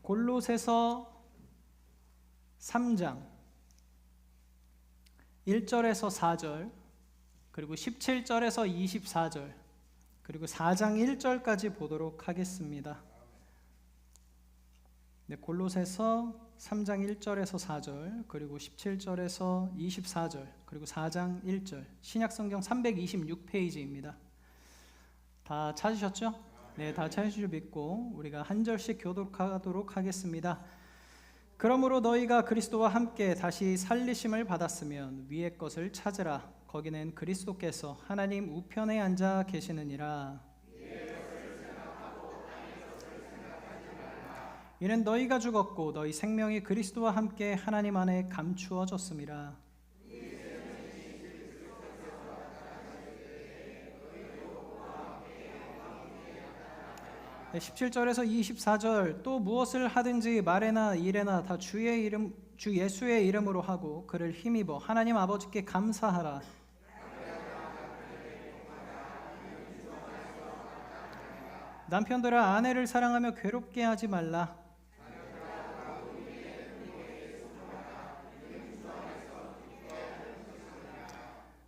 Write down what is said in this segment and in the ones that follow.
골로새서 3장 1절에서 4절, 그리고 17절에서 24절, 그리고 4장 1절까지 보도록 하겠습니다. 네, 골로새서 3장 1절에서 4절, 그리고 17절에서 24절, 그리고 4장 1절, 신약성경 326페이지입니다. 다 찾으셨죠? 네, 다 찾으실 줄 믿고 우리가 한 절씩 교독하도록 하겠습니다. 그러므로 너희가 그리스도와 함께 다시 살리심을 받았으면 위의 것을 찾으라. 거기는 그리스도께서 하나님 우편에 앉아 계시느니라. 이는 너희가 죽었고 너희 생명이 그리스도와 함께 하나님 안에 감추어졌음이라. 17절에서 24절, 또 무엇을 하든지 말에나 일에나 다 주 예수의 이름으로 하고 그를 힘입어 하나님 아버지께 감사하라. 남편들아 아내를 사랑하며 괴롭게 하지 말라.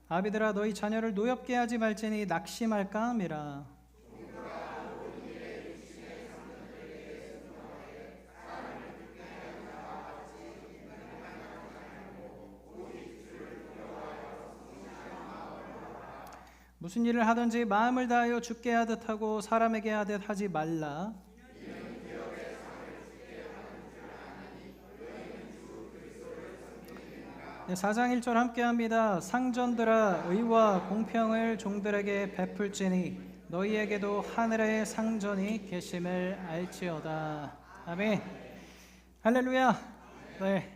아비들아 너희 자녀를 노엽게 하지 말지니 낙심할까 함이라. 무슨 일을 하든지 마음을 다하여 주께 하듯 하고 사람에게 하듯 하지 말라. 네, 4장 1절 함께합니다. 상전들아 의와 공평을 종들에게 베풀지니 너희에게도 하늘의 상전이 계심을 알지어다. 아멘. 할렐루야. 네.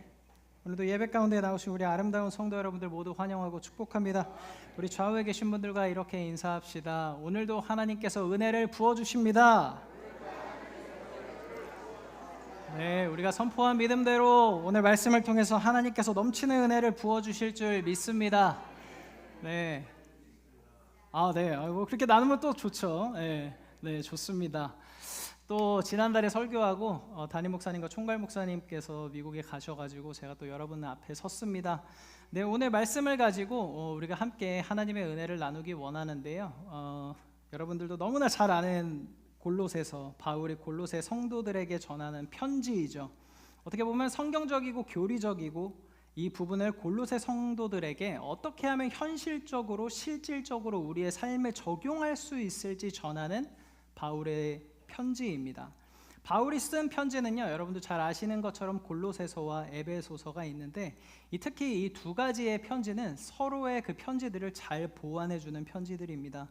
오늘도 예배 가운데 나오신 우리 아름다운 성도 여러분들 모두 환영하고 축복합니다. 우리 좌우에 계신 분들과 이렇게 인사합시다. 오늘도 하나님께서 은혜를 부어주십니다. 네, 우리가 선포한 믿음대로 오늘 말씀을 통해서 하나님께서 넘치는 은혜를 부어주실 줄 믿습니다. 네. 네. 그렇게 나누면 또 좋죠. 네, 네, 좋습니다. 또 지난달에 설교하고 담임 목사님과 총괄 목사님께서 미국에 가셔가지고 제가 또 여러분 앞에 섰습니다. 네, 오늘 말씀을 가지고 우리가 함께 하나님의 은혜를 나누기 원하는데요. 여러분들도 너무나 잘 아는 골로새서, 바울이 골로새 성도들에게 전하는 편지이죠. 어떻게 보면 성경적이고 교리적이고 이 부분을 골로새 성도들에게 어떻게 하면 현실적으로 실질적으로 우리의 삶에 적용할 수 있을지 전하는 바울의 편지입니다. 바울이 쓴 편지는요, 여러분도 잘 아시는 것처럼 골로새서와 에베소서가 있는데 특히 이 두 가지의 편지는 서로의 그 편지들을 잘 보완해주는 편지들입니다.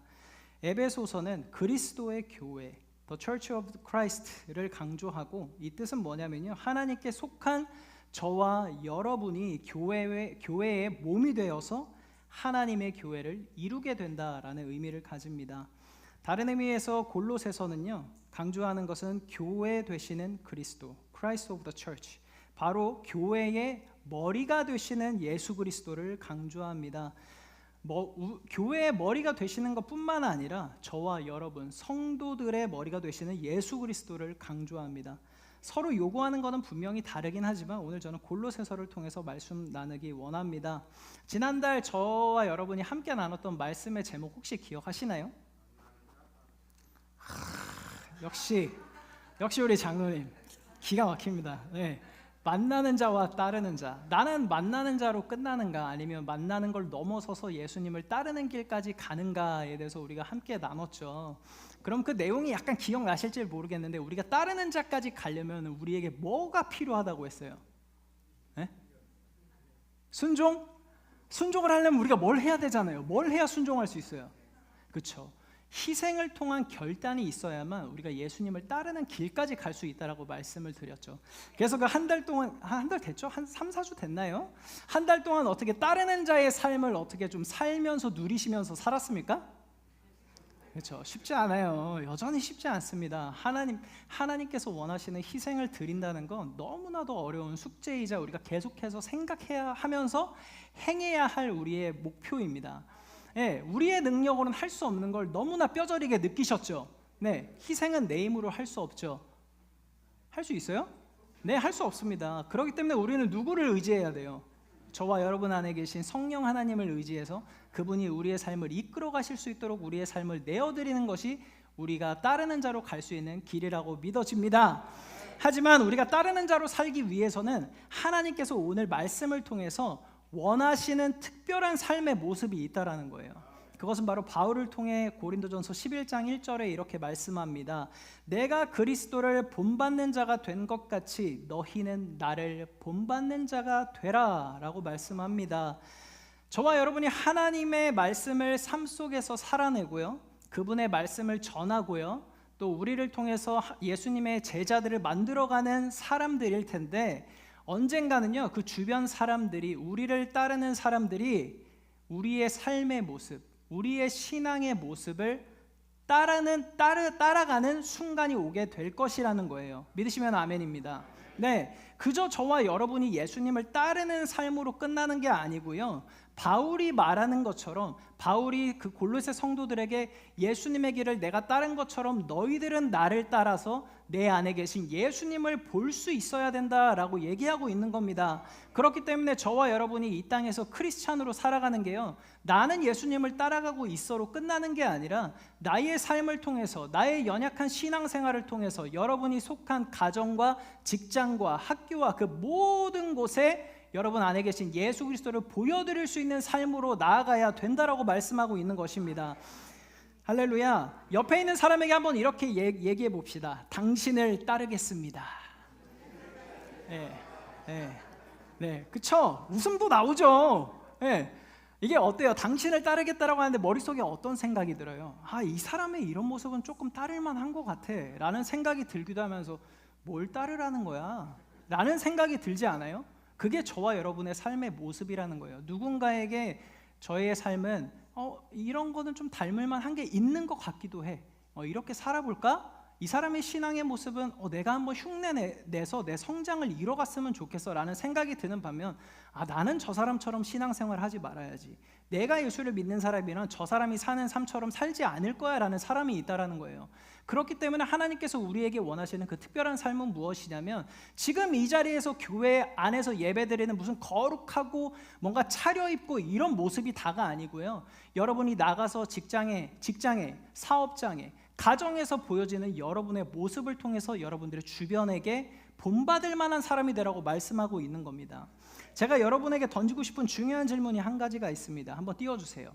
에베소서는 그리스도의 교회, The Church of Christ를 강조하고 이 뜻은 뭐냐면요, 하나님께 속한 저와 여러분이 교회의 몸이 되어서 하나님의 교회를 이루게 된다라는 의미를 가집니다. 다른 의미에서 골로새서는요, 강조하는 것은 교회 되시는 그리스도, Christ of the Church, 바로 교회의 머리가 되시는 예수 그리스도를 강조합니다. 교회의 머리가 되시는 것뿐만 아니라 저와 여러분 성도들의 머리가 되시는 예수 그리스도를 강조합니다. 서로 요구하는 것은 분명히 다르긴 하지만 오늘 저는 골로새서를 통해서 말씀 나누기 원합니다. 지난달 저와 여러분이 함께 나눴던 말씀의 제목 혹시 기억하시나요? 역시 우리 장로님 기가 막힙니다. 네. 만나는 자와 따르는 자. 나는 만나는 자로 끝나는가 아니면 만나는 걸 넘어서서 예수님을 따르는 길까지 가는가에 대해서 우리가 함께 나눴죠. 그럼 그 내용이 약간 기억나실지 모르겠는데 우리가 따르는 자까지 가려면 우리에게 뭐가 필요하다고 했어요? 네? 순종을 하려면 우리가 뭘 해야 되잖아요. 뭘 해야 순종할 수 있어요? 그렇죠. 희생을 통한 결단이 있어야만 우리가 예수님을 따르는 길까지 갈 수 있다라고 말씀을 드렸죠. 그래서 그 한 달 동안, 한 달 됐죠? 한 3, 4주 됐나요? 한 달 동안 어떻게 따르는 자의 삶을 어떻게 좀 살면서 누리시면서 살았습니까? 그렇죠. 쉽지 않아요. 여전히 쉽지 않습니다. 하나님께서 원하시는 희생을 드린다는 건 너무나도 어려운 숙제이자 우리가 계속해서 생각해야 하면서 행해야 할 우리의 목표입니다. 네, 우리의 능력으로는 할 수 없는 걸 너무나 뼈저리게 느끼셨죠? 네, 희생은 내 힘으로 할 수 없죠. 할 수 있어요? 네, 할 수 없습니다. 그렇기 때문에 우리는 누구를 의지해야 돼요? 저와 여러분 안에 계신 성령 하나님을 의지해서 그분이 우리의 삶을 이끌어 가실 수 있도록 우리의 삶을 내어드리는 것이 우리가 따르는 자로 갈 수 있는 길이라고 믿어집니다. 하지만 우리가 따르는 자로 살기 위해서는 하나님께서 오늘 말씀을 통해서 원하시는 특별한 삶의 모습이 있다라는 거예요. 그것은 바로 바울을 통해 고린도전서 11장 1절에 이렇게 말씀합니다. 내가 그리스도를 본받는 자가 된 것 같이 너희는 나를 본받는 자가 되라 라고 말씀합니다. 저와 여러분이 하나님의 말씀을 삶 속에서 살아내고요, 그분의 말씀을 전하고요, 또 우리를 통해서 예수님의 제자들을 만들어가는 사람들일 텐데, 언젠가는요 그 주변 사람들이, 우리를 따르는 사람들이 우리의 삶의 모습, 우리의 신앙의 모습을 따라가는 순간이 오게 될 것이라는 거예요. 믿으시면 아멘입니다. 네, 그저 저와 여러분이 예수님을 따르는 삶으로 끝나는 게 아니고요, 바울이 말하는 것처럼, 바울이 그 골로새 성도들에게 예수님의 길을 내가 따른 것처럼 너희들은 나를 따라서 내 안에 계신 예수님을 볼 수 있어야 된다라고 얘기하고 있는 겁니다. 그렇기 때문에 저와 여러분이 이 땅에서 크리스찬으로 살아가는 게요, 나는 예수님을 따라가고 있어로 끝나는 게 아니라 나의 삶을 통해서, 나의 연약한 신앙생활을 통해서 여러분이 속한 가정과 직장과 학교와 그 모든 곳에 여러분 안에 계신 예수 그리스도를 보여드릴 수 있는 삶으로 나아가야 된다라고 말씀하고 있는 것입니다. 할렐루야. 옆에 있는 사람에게 한번 이렇게 얘기해 봅시다. 당신을 따르겠습니다. 네, 그쵸? 웃음도 나오죠. 네. 이게 어때요? 당신을 따르겠다라고 하는데 머릿속에 어떤 생각이 들어요? 이 사람의 이런 모습은 조금 따를만한 것 같아 라는 생각이 들기도 하면서, 뭘 따르라는 거야? 라는 생각이 들지 않아요? 그게 저와 여러분의 삶의 모습이라는 거예요. 누군가에게 저의 삶은 이런 거는 좀 닮을만 한 게 있는 것 같기도 해, 이렇게 살아볼까? 이 사람의 신앙의 모습은 내가 한번 흉내내서 내 성장을 이뤄갔으면 좋겠어 라는 생각이 드는 반면, 나는 저 사람처럼 신앙생활을 하지 말아야지, 내가 예수를 믿는 사람이란 저 사람이 사는 삶처럼 살지 않을 거야 라는 사람이 있다라는 거예요. 그렇기 때문에 하나님께서 우리에게 원하시는 그 특별한 삶은 무엇이냐면, 지금 이 자리에서 교회 안에서 예배드리는 무슨 거룩하고 뭔가 차려입고 이런 모습이 다가 아니고요, 여러분이 나가서 직장에, 사업장에, 가정에서 보여지는 여러분의 모습을 통해서 여러분들의 주변에게 본받을 만한 사람이 되라고 말씀하고 있는 겁니다. 제가 여러분에게 던지고 싶은 중요한 질문이 한 가지가 있습니다. 한번 띄워주세요.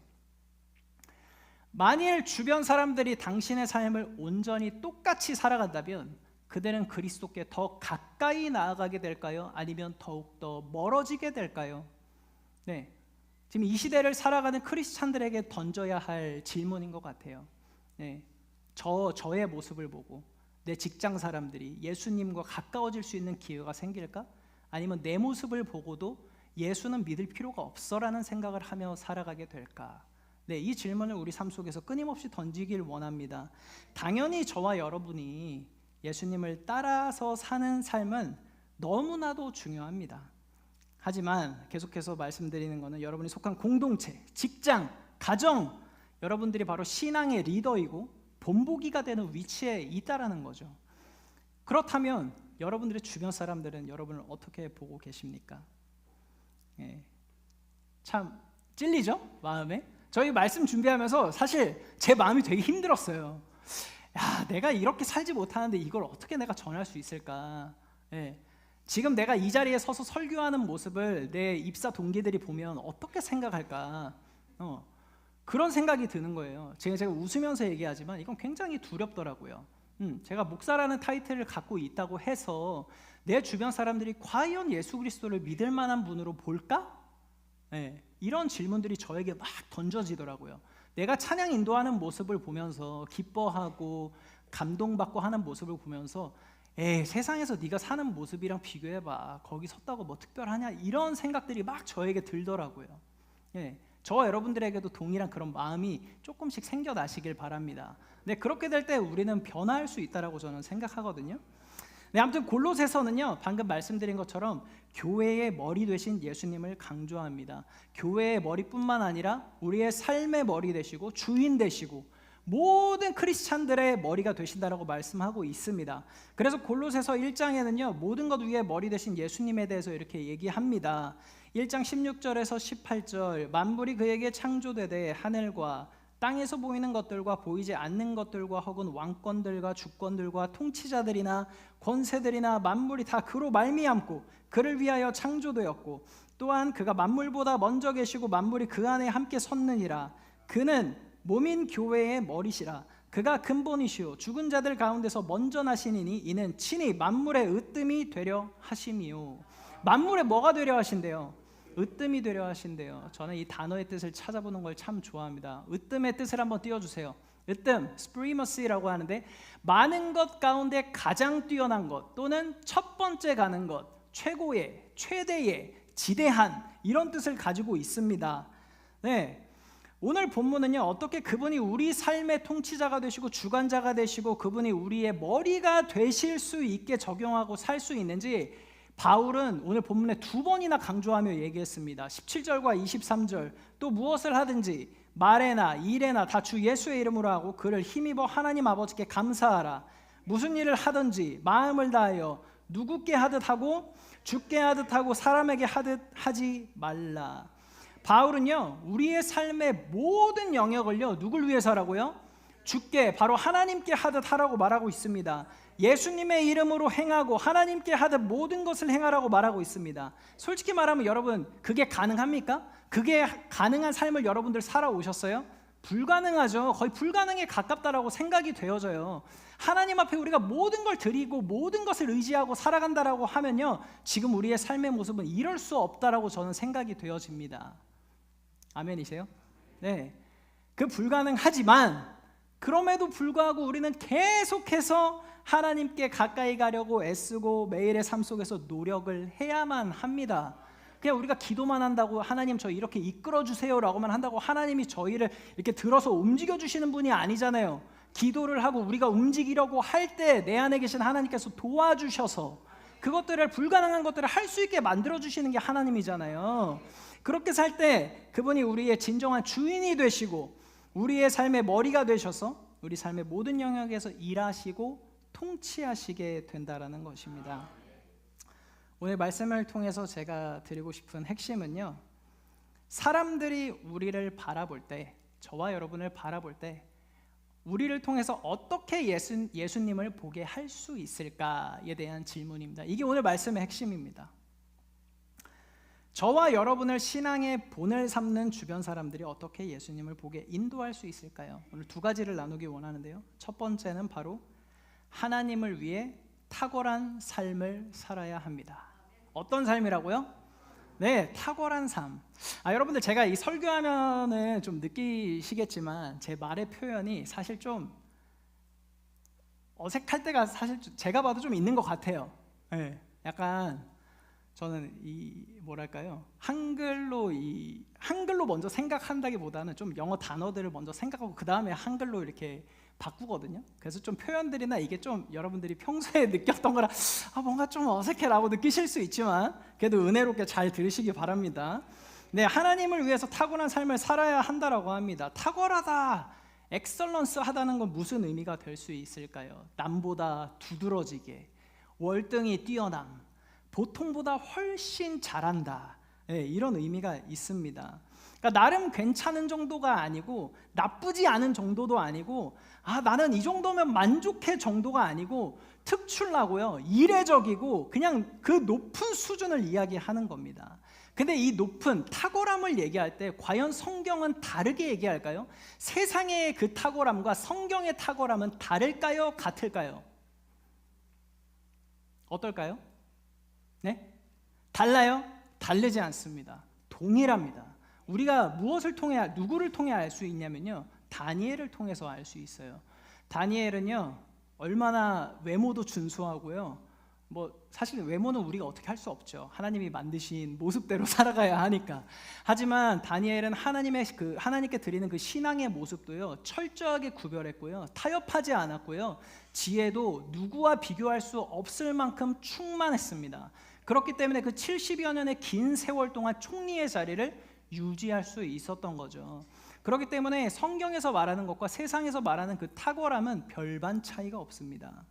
만일 주변 사람들이 당신의 삶을 온전히 똑같이 살아간다면 그들은 그리스도께 더 가까이 나아가게 될까요? 아니면 더욱더 멀어지게 될까요? 네, 지금 이 시대를 살아가는 크리스찬들에게 던져야 할 질문인 것 같아요. 네, 저의 모습을 보고 내 직장 사람들이 예수님과 가까워질 수 있는 기회가 생길까? 아니면 내 모습을 보고도 예수는 믿을 필요가 없어라는 생각을 하며 살아가게 될까? 네, 이 질문을 우리 삶 속에서 끊임없이 던지길 원합니다. 당연히 저와 여러분이 예수님을 따라서 사는 삶은 너무나도 중요합니다. 하지만 계속해서 말씀드리는 것은 여러분이 속한 공동체, 직장, 가정, 여러분들이 바로 신앙의 리더이고 본보기가 되는 위치에 있다라는 거죠. 그렇다면 여러분들의 주변 사람들은 여러분을 어떻게 보고 계십니까? 참 찔리죠? 마음에? 저희 말씀 준비하면서 사실 제 마음이 되게 힘들었어요. 내가 이렇게 살지 못하는데 이걸 어떻게 내가 전할 수 있을까? 지금 내가 이 자리에 서서 설교하는 모습을 내 입사 동기들이 보면 어떻게 생각할까? 그런 생각이 드는 거예요. 제가 웃으면서 얘기하지만 이건 굉장히 두렵더라고요. 제가 목사라는 타이틀을 갖고 있다고 해서 내 주변 사람들이 과연 예수 그리스도를 믿을 만한 분으로 볼까? 이런 질문들이 저에게 막 던져지더라고요. 내가 찬양 인도하는 모습을 보면서 기뻐하고 감동받고 하는 모습을 보면서 세상에서 네가 사는 모습이랑 비교해봐, 거기 섰다고 뭐 특별하냐, 이런 생각들이 막 저에게 들더라고요. 저와 여러분들에게도 동일한 그런 마음이 조금씩 생겨나시길 바랍니다. 그렇게 될 때 우리는 변화할 수 있다고 저는 생각하거든요. 아무튼 골로새서는요, 방금 말씀드린 것처럼 교회의 머리 되신 예수님을 강조합니다. 교회의 머리뿐만 아니라 우리의 삶의 머리 되시고 주인 되시고 모든 크리스찬들의 머리가 되신다라고 말씀하고 있습니다. 그래서 골로새서 1장에는요 모든 것 위에 머리 되신 예수님에 대해서 이렇게 얘기합니다. 1장 16절에서 18절, 만물이 그에게 창조되되 하늘과 땅에서 보이는 것들과 보이지 않는 것들과 혹은 왕권들과 주권들과 통치자들이나 권세들이나 만물이 다 그로 말미암고 그를 위하여 창조되었고, 또한 그가 만물보다 먼저 계시고 만물이 그 안에 함께 섰느니라. 그는 몸인 교회의 머리시라. 그가 근본이시오 죽은 자들 가운데서 먼저 나시니니 이는 친히 만물의 으뜸이 되려 하심이요. 만물의 뭐가 되려 하신대요? 으뜸이 되려 하신대요. 저는 이 단어의 뜻을 찾아보는 걸 참 좋아합니다. 으뜸의 뜻을 한번 띄워주세요. 으뜸, supremacy라고 하는데 많은 것 가운데 가장 뛰어난 것 또는 첫 번째 가는 것, 최고의, 최대의, 지대한, 이런 뜻을 가지고 있습니다. 네, 오늘 본문은요 어떻게 그분이 우리 삶의 통치자가 되시고 주관자가 되시고 그분이 우리의 머리가 되실 수 있게 적용하고 살 수 있는지 바울은 오늘 본문에 2번이나 강조하며 얘기했습니다. 17절과 23절, 또 무엇을 하든지 말에나 일에나 다 주 예수의 이름으로 하고 그를 힘입어 하나님 아버지께 감사하라. 무슨 일을 하든지 마음을 다하여 누구께 하듯 하고 주께 하듯 하고 사람에게 하듯 하지 말라. 바울은요 우리의 삶의 모든 영역을요 누굴 위해서라고요? 주께, 바로 하나님께 하듯 하라고 말하고 있습니다. 예수님의 이름으로 행하고 하나님께 하듯 모든 것을 행하라고 말하고 있습니다. 솔직히 말하면 여러분, 그게 가능합니까? 그게 가능한 삶을 여러분들 살아오셨어요? 불가능하죠. 거의 불가능에 가깝다라고 생각이 되어져요. 하나님 앞에 우리가 모든 걸 드리고 모든 것을 의지하고 살아간다라고 하면요 지금 우리의 삶의 모습은 이럴 수 없다라고 저는 생각이 되어집니다. 아멘이세요? 네, 그 불가능하지만 그럼에도 불구하고 우리는 계속해서 하나님께 가까이 가려고 애쓰고 매일의 삶 속에서 노력을 해야만 합니다. 그냥 우리가 기도만 한다고 하나님 저 이렇게 이끌어 주세요라고만 한다고 하나님이 저희를 이렇게 들어서 움직여 주시는 분이 아니잖아요. 기도를 하고 우리가 움직이려고 할 때 내 안에 계신 하나님께서 도와주셔서 그것들을, 불가능한 것들을 할 수 있게 만들어 주시는 게 하나님이잖아요. 그렇게 살 때 그분이 우리의 진정한 주인이 되시고 우리의 삶의 머리가 되셔서 우리 삶의 모든 영역에서 일하시고 통치하시게 된다라는 것입니다. 오늘 말씀을 통해서 제가 드리고 싶은 핵심은요, 사람들이 우리를 바라볼 때, 저와 여러분을 바라볼 때 우리를 통해서 어떻게 예수님을 보게 할 수 있을까에 대한 질문입니다. 이게 오늘 말씀의 핵심입니다. 저와 여러분을 신앙의 본을 삼는 주변 사람들이 어떻게 예수님을 보게 인도할 수 있을까요? 오늘 2가지를 나누기 원하는데요. 첫 번째는 바로 하나님을 위해 탁월한 삶을 살아야 합니다. 어떤 삶이라고요? 네, 탁월한 삶. 여러분들 제가 이 설교하면은 좀 느끼시겠지만 제 말의 표현이 사실 좀 어색할 때가 사실 제가 봐도 좀 있는 것 같아요. 네, 약간 저는 이 뭐랄까요, 한글로 먼저 생각한다기보다는 좀 영어 단어들을 먼저 생각하고 그 다음에 한글로 이렇게 바꾸거든요. 그래서 좀 표현들이나 이게 좀 여러분들이 평소에 느꼈던 거라 뭔가 좀 어색해라고 느끼실 수 있지만 그래도 은혜롭게 잘 들으시기 바랍니다. 네, 하나님을 위해서 탁월한 삶을 살아야 한다라고 합니다. 탁월하다, 엑설런스 하다는 건 무슨 의미가 될 수 있을까요? 남보다 두드러지게, 월등히 뛰어남, 보통보다 훨씬 잘한다, 네, 이런 의미가 있습니다. 그러니까 나름 괜찮은 정도가 아니고 나쁘지 않은 정도도 아니고 나는 이 정도면 만족해 정도가 아니고 특출나고요, 이례적이고 그냥 그 높은 수준을 이야기하는 겁니다. 근데 이 높은 탁월함을 얘기할 때 과연 성경은 다르게 얘기할까요? 세상의 그 탁월함과 성경의 탁월함은 다를까요? 같을까요? 어떨까요? 네? 달라요? 다르지 않습니다. 동일합니다. 우리가 무엇을 통해, 누구를 통해 알 수 있냐면요, 다니엘을 통해서 알 수 있어요. 다니엘은요 얼마나 외모도 준수하고요, 사실 외모는 우리가 어떻게 할 수 없죠. 하나님이 만드신 모습대로 살아가야 하니까. 하지만 다니엘은 하나님께 드리는 그 신앙의 모습도요 철저하게 구별했고요, 타협하지 않았고요, 지혜도 누구와 비교할 수 없을 만큼 충만했습니다. 그렇기 때문에 그 70여 년의 긴 세월 동안 총리의 자리를 유지할 수 있었던 거죠. 그렇기 때문에 성경에서 말하는 것과 세상에서 말하는 그 탁월함은 별반 차이가 없습니다.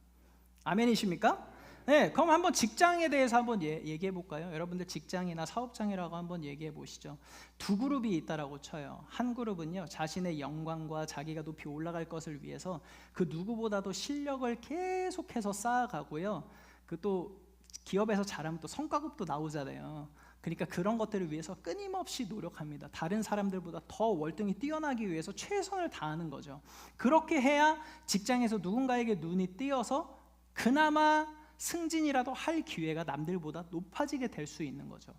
아멘이십니까? 네, 그럼 한번 직장에 대해서 한번 얘기해 볼까요? 여러분들 직장이나 사업장이라고 한번 얘기해 보시죠. 두 그룹이 있다라고 쳐요. 한 그룹은요, 자신의 영광과 자기가 높이 올라갈 것을 위해서 그 누구보다도 실력을 계속해서 쌓아가고요. 그 또 기업에서 잘하면 또 성과급도 나오잖아요. 그러니까 그런 것들을 위해서 끊임없이 노력합니다. 다른 사람들보다 더 월등히 뛰어나기 위해서 최선을 다하는 거죠. 그렇게 해야 직장에서 누군가에게 눈이 띄어서 그나마 승진이라도 할 기회가 남들보다 높아지게 될 수 있는 거죠.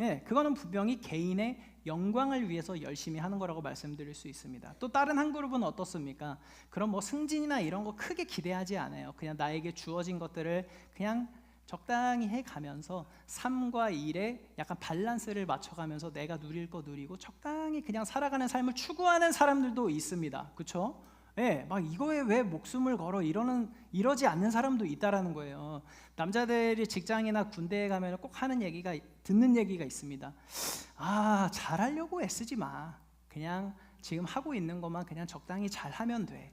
예, 그거는 분명히 개인의 영광을 위해서 열심히 하는 거라고 말씀드릴 수 있습니다. 또 다른 한 그룹은 어떻습니까? 그럼 뭐 승진이나 이런 거 크게 기대하지 않아요. 그냥 나에게 주어진 것들을 그냥 적당히 해가면서 삶과 일에 약간 밸런스를 맞춰가면서 내가 누릴 거 누리고 적당히 그냥 살아가는 삶을 추구하는 사람들도 있습니다. 그렇죠? 예, 막 이거에 왜 목숨을 걸어 이러지 않는 사람도 있다라는 거예요. 남자들이 직장이나 군대에 가면 꼭 듣는 얘기가 있습니다. 아, 잘하려고 애쓰지 마. 그냥 지금 하고 있는 것만 그냥 적당히 잘하면 돼.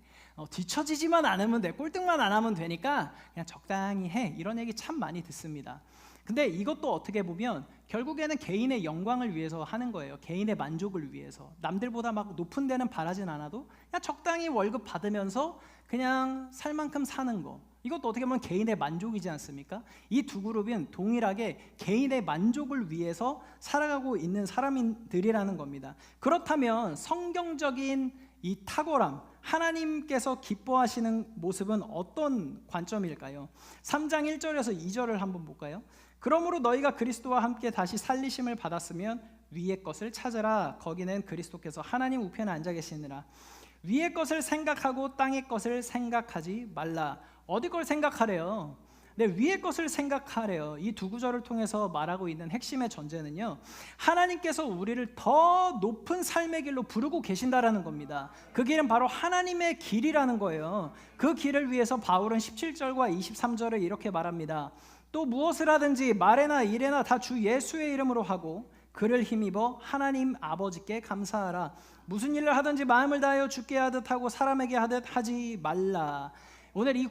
뒤처지지만 않으면 돼. 꼴등만 안 하면 되니까 그냥 적당히 해. 이런 얘기 참 많이 듣습니다. 근데 이것도 어떻게 보면 결국에는 개인의 영광을 위해서 하는 거예요. 개인의 만족을 위해서. 남들보다 막 높은 데는 바라진 않아도 그냥 적당히 월급 받으면서 그냥 살 만큼 사는 거. 이것도 어떻게 보면 개인의 만족이지 않습니까? 이 두 그룹은 동일하게 개인의 만족을 위해서 살아가고 있는 사람들이라는 겁니다. 그렇다면 성경적인 이 탁월함, 하나님께서 기뻐하시는 모습은 어떤 관점일까요? 3장 1절에서 2절을 한번 볼까요? 그러므로 너희가 그리스도와 함께 다시 살리심을 받았으면 위의 것을 찾으라. 거기는 그리스도께서 하나님 우편에 앉아 계시느라. 위의 것을 생각하고 땅의 것을 생각하지 말라. 어디 걸 생각하래요? 네, 위의 것을 생각하래요. 이 두 구절을 통해서 말하고 있는 핵심의 전제는요, 하나님께서 우리를 더 높은 삶의 길로 부르고 계신다라는 겁니다. 그 길은 바로 하나님의 길이라는 거예요. 그 길을 위해서 바울은 17절과 23절에 이렇게 말합니다. 또 무엇을 하든지 말에나 일에나 다 주 예수의 이름으로 하고 그를 힘입어 하나님 아버지께 감사하라. 무슨 일을 하든지 마음을 다하여 주께 하듯 하고 사람에게 하듯 하지 말라. 오늘 이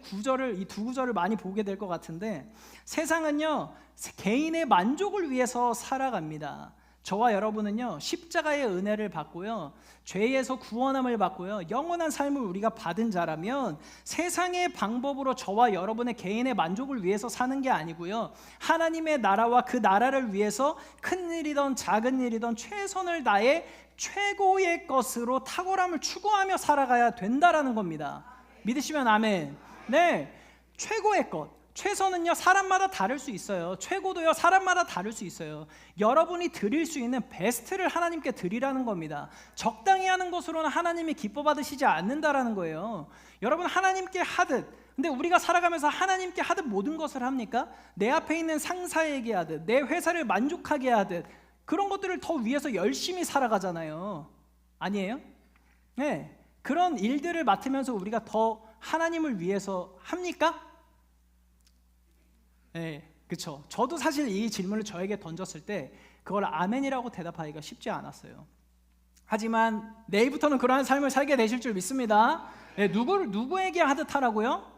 두 구절을 많이 보게 될 것 같은데, 세상은요 개인의 만족을 위해서 살아갑니다. 저와 여러분은요 십자가의 은혜를 받고요, 죄에서 구원함을 받고요, 영원한 삶을 우리가 받은 자라면 세상의 방법으로 저와 여러분의 개인의 만족을 위해서 사는 게 아니고요, 하나님의 나라와 그 나라를 위해서 큰 일이든 작은 일이든 최선을 다해 최고의 것으로 탁월함을 추구하며 살아가야 된다라는 겁니다. 믿으시면 아멘. 네, 최고의 것. 최선은요 사람마다 다를 수 있어요. 최고도요 사람마다 다를 수 있어요. 여러분이 드릴 수 있는 베스트를 하나님께 드리라는 겁니다. 적당히 하는 것으로는 하나님이 기뻐 받으시지 않는다라는 거예요. 여러분 하나님께 하듯, 근데 우리가 살아가면서 하나님께 하듯 모든 것을 합니까? 내 앞에 있는 상사에게 하듯, 내 회사를 만족하게 하듯, 그런 것들을 더 위해서 열심히 살아가잖아요. 아니에요? 네, 그런 일들을 맡으면서 우리가 더 하나님을 위해서 합니까? 네, 그렇죠. 저도 사실 이 질문을 저에게 던졌을 때 그걸 아멘이라고 대답하기가 쉽지 않았어요. 하지만 내일부터는 그러한 삶을 살게 되실 줄 믿습니다. 네, 누구에게 하듯 하라고요?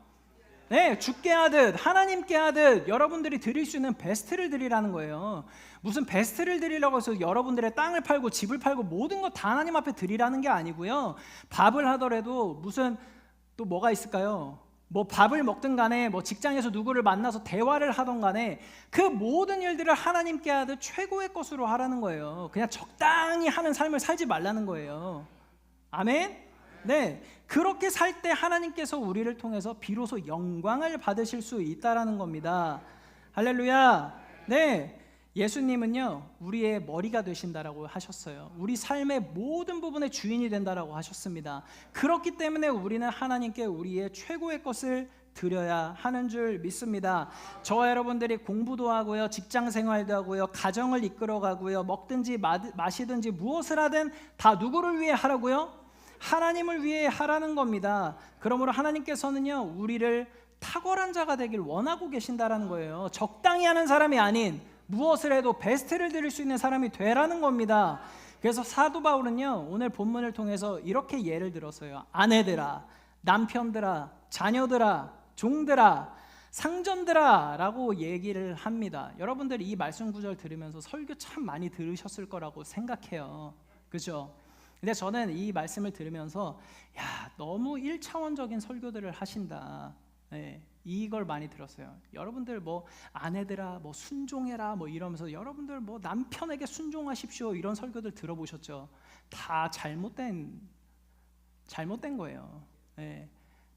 네, 주께 하듯 하나님께 하듯 여러분들이 드릴 수 있는 베스트를 드리라는 거예요. 무슨 베스트를 드리려고 해서 여러분들의 땅을 팔고 집을 팔고 모든 것 다 하나님 앞에 드리라는 게 아니고요, 밥을 하더라도 무슨 또 뭐가 있을까요? 뭐 밥을 먹든 간에 뭐 직장에서 누구를 만나서 대화를 하던 간에 그 모든 일들을 하나님께 하듯 최고의 것으로 하라는 거예요. 그냥 적당히 하는 삶을 살지 말라는 거예요. 아멘? 네, 그렇게 살 때 하나님께서 우리를 통해서 비로소 영광을 받으실 수 있다라는 겁니다. 할렐루야. 네, 예수님은요 우리의 머리가 되신다라고 하셨어요. 우리 삶의 모든 부분의 주인이 된다라고 하셨습니다. 그렇기 때문에 우리는 하나님께 우리의 최고의 것을 드려야 하는 줄 믿습니다. 저와 여러분들이 공부도 하고요, 직장 생활도 하고요, 가정을 이끌어가고요, 먹든지 마시든지 무엇을 하든 다 누구를 위해 하라고요? 하나님을 위해 하라는 겁니다. 그러므로 하나님께서는요 우리를 탁월한 자가 되길 원하고 계신다라는 거예요. 적당히 하는 사람이 아닌 무엇을 해도 베스트를 드릴 수 있는 사람이 되라는 겁니다. 그래서 사도 바울은요, 오늘 본문을 통해서 이렇게 예를 들었어요. 아내들아, 남편들아, 자녀들아, 종들아, 상전들아 라고 얘기를 합니다. 여러분들이 이 말씀 구절 들으면서 설교 참 많이 들으셨을 거라고 생각해요. 그죠? 근데 저는 이 말씀을 들으면서 야, 너무 1차원적인 설교들을 하신다. 네, 이걸 많이 들었어요. 여러분들 뭐 아내들아, 뭐 순종해라, 뭐 이러면서 여러분들 뭐 남편에게 순종하십시오 이런 설교들 들어보셨죠? 다 잘못된 거예요. 네.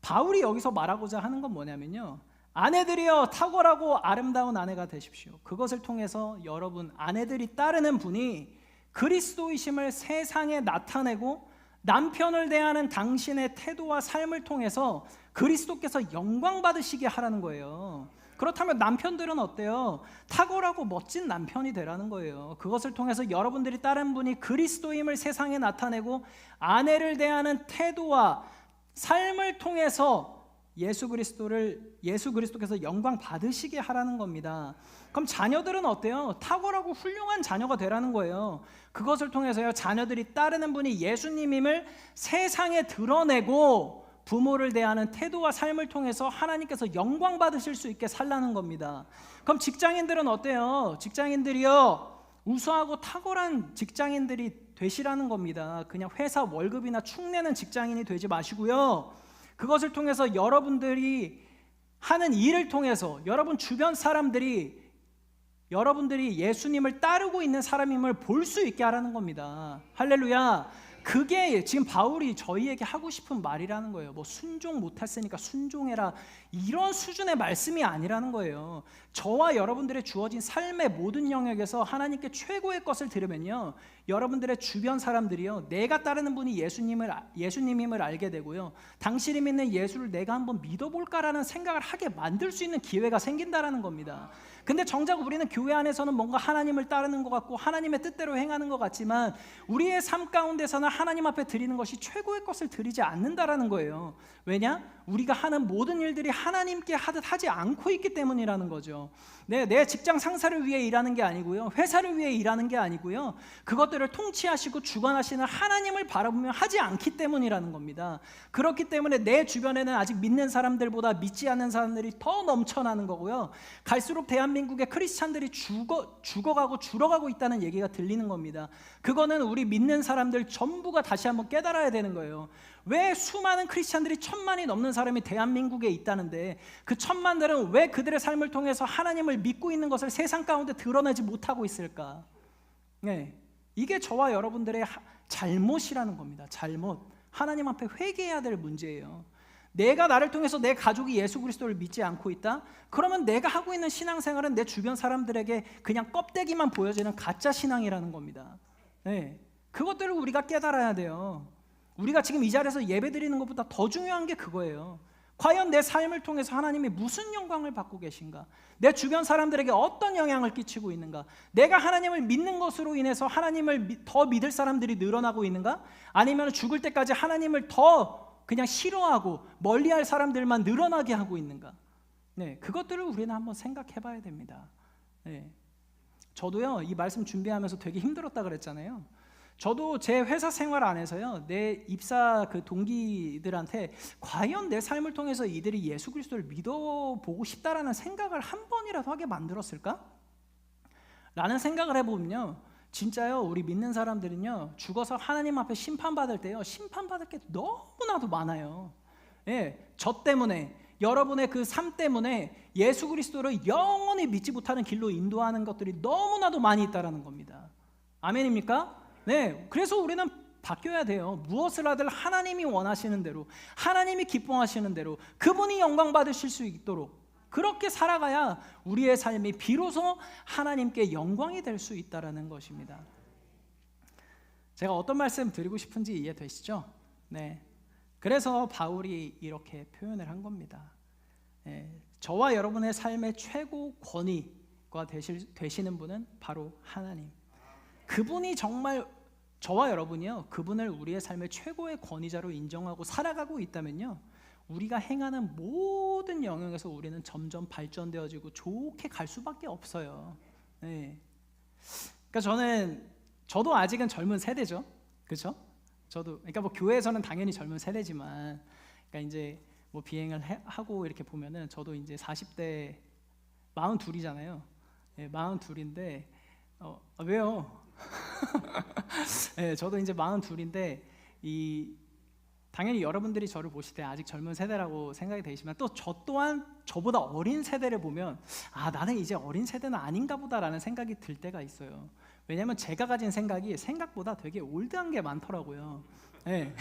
바울이 여기서 말하고자 하는 건 뭐냐면요, 아내들이여 탁월하고 아름다운 아내가 되십시오. 그것을 통해서 여러분 아내들이 따르는 분이 그리스도이심을 세상에 나타내고 남편을 대하는 당신의 태도와 삶을 통해서 그리스도께서 영광 받으시게 하라는 거예요. 그렇다면 남편들은 어때요? 탁월하고 멋진 남편이 되라는 거예요. 그것을 통해서 여러분들이 따른 분이 그리스도임을 세상에 나타내고 아내를 대하는 태도와 삶을 통해서 예수 그리스도께서 영광 받으시게 하라는 겁니다. 그럼 자녀들은 어때요? 탁월하고 훌륭한 자녀가 되라는 거예요. 그것을 통해서요, 자녀들이 따르는 분이 예수님임을 세상에 드러내고 부모를 대하는 태도와 삶을 통해서 하나님께서 영광 받으실 수 있게 살라는 겁니다. 그럼 직장인들은 어때요? 직장인들이요, 우수하고 탁월한 직장인들이 되시라는 겁니다. 그냥 회사 월급이나 축내는 직장인이 되지 마시고요, 그것을 통해서 여러분들이 하는 일을 통해서 여러분 주변 사람들이 여러분들이 예수님을 따르고 있는 사람임을 볼 수 있게 하라는 겁니다. 할렐루야. 그게 지금 바울이 저희에게 하고 싶은 말이라는 거예요. 뭐 순종 못했으니까 순종해라 이런 수준의 말씀이 아니라는 거예요. 저와 여러분들의 주어진 삶의 모든 영역에서 하나님께 최고의 것을 들으면요, 여러분들의 주변 사람들이요, 내가 따르는 분이 예수님임을 알게 되고요, 당신이 믿는 예수를 내가 한번 믿어볼까라는 생각을 하게 만들 수 있는 기회가 생긴다라는 겁니다. 근데 정작 우리는 교회 안에서는 뭔가 하나님을 따르는 것 같고 하나님의 뜻대로 행하는 것 같지만 우리의 삶 가운데서는 하나님 앞에 드리는 것이 최고의 것을 드리지 않는다라는 거예요. 왜냐? 우리가 하는 모든 일들이 하나님께 하듯 하지 않고 있기 때문이라는 거죠. 내 직장 상사를 위해 일하는 게 아니고요, 회사를 위해 일하는 게 아니고요, 그것들을 통치하시고 주관하시는 하나님을 바라보며 하지 않기 때문이라는 겁니다. 그렇기 때문에 내 주변에는 아직 믿는 사람들보다 믿지 않는 사람들이 더 넘쳐나는 거고요, 갈수록 대한민국의 크리스찬들이 죽어가고 줄어가고 있다는 얘기가 들리는 겁니다. 그거는 우리 믿는 사람들 전부가 다시 한번 깨달아야 되는 거예요. 왜 수많은 크리스찬들이 1000만이 넘는 사람이 대한민국에 있다는데 그 1000만들은 왜 그들의 삶을 통해서 하나님을 믿고 있는 것을 세상 가운데 드러내지 못하고 있을까? 네, 이게 저와 여러분들의 잘못이라는 겁니다. 잘못. 하나님 앞에 회개해야 될 문제예요. 내가 나를 통해서 내 가족이 예수 그리스도를 믿지 않고 있다? 그러면 내가 하고 있는 신앙생활은 내 주변 사람들에게 그냥 껍데기만 보여지는 가짜 신앙이라는 겁니다. 네, 그것들을 우리가 깨달아야 돼요. 우리가 지금 이 자리에서 예배드리는 것보다 더 중요한 게 그거예요. 과연 내 삶을 통해서 하나님이 무슨 영광을 받고 계신가? 내 주변 사람들에게 어떤 영향을 끼치고 있는가? 내가 하나님을 믿는 것으로 인해서 하나님을 더 믿을 사람들이 늘어나고 있는가? 아니면 죽을 때까지 하나님을 더 그냥 싫어하고 멀리할 사람들만 늘어나게 하고 있는가? 네, 그것들을 우리는 한번 생각해 봐야 됩니다. 네, 저도요, 이 말씀 준비하면서 되게 힘들었다 그랬잖아요. 저도 제 회사 생활 안에서요, 내 입사 그 동기들한테 과연 내 삶을 통해서 이들이 예수 그리스도를 믿어보고 싶다라는 생각을 한 번이라도 하게 만들었을까? 라는 생각을 해보면요, 진짜요, 우리 믿는 사람들은요, 죽어서 하나님 앞에 심판받을 때요, 심판받을 게 너무나도 많아요. 예, 저 때문에, 여러분의 그 삶 때문에 예수 그리스도를 영원히 믿지 못하는 길로 인도하는 것들이 너무나도 많이 있다라는 겁니다. 아멘입니까? 네, 그래서 우리는 바뀌어야 돼요. 무엇을 하든 하나님이 원하시는 대로, 하나님이 기뻐하시는 대로, 그분이 영광 받으실 수 있도록 그렇게 살아가야 우리의 삶이 비로소 하나님께 영광이 될 수 있다라는 것입니다. 제가 어떤 말씀 드리고 싶은지 이해되시죠? 네, 그래서 바울이 이렇게 표현을 한 겁니다. 네, 저와 여러분의 삶의 최고 권위가 되시는 분은 바로 하나님. 그분이 정말 저와 여러분이요, 그분을 우리의 삶의 최고의 권위자로 인정하고 살아가고 있다면요, 우리가 행하는 모든 영역에서 우리는 점점 발전되어지고 좋게 갈 수밖에 없어요. 네. 그러니까 저는 저도 아직은 젊은 세대죠, 그렇죠? 저도 그러니까 뭐 교회에서는 당연히 젊은 세대지만, 그러니까 이제 뭐 비행을 하고 이렇게 보면은 저도 이제 40대 42이잖아요. 예, 42인데 왜요? 예, 저도 이제 42인데 당연히 여러분들이 저를 보실 때 아직 젊은 세대라고 생각이 되시지만, 또 저 또한 저보다 어린 세대를 보면 나는 이제 어린 세대는 아닌가 보다라는 생각이 들 때가 있어요. 왜냐면 제가 가진 생각이 생각보다 되게 올드한 게 많더라고요. 예.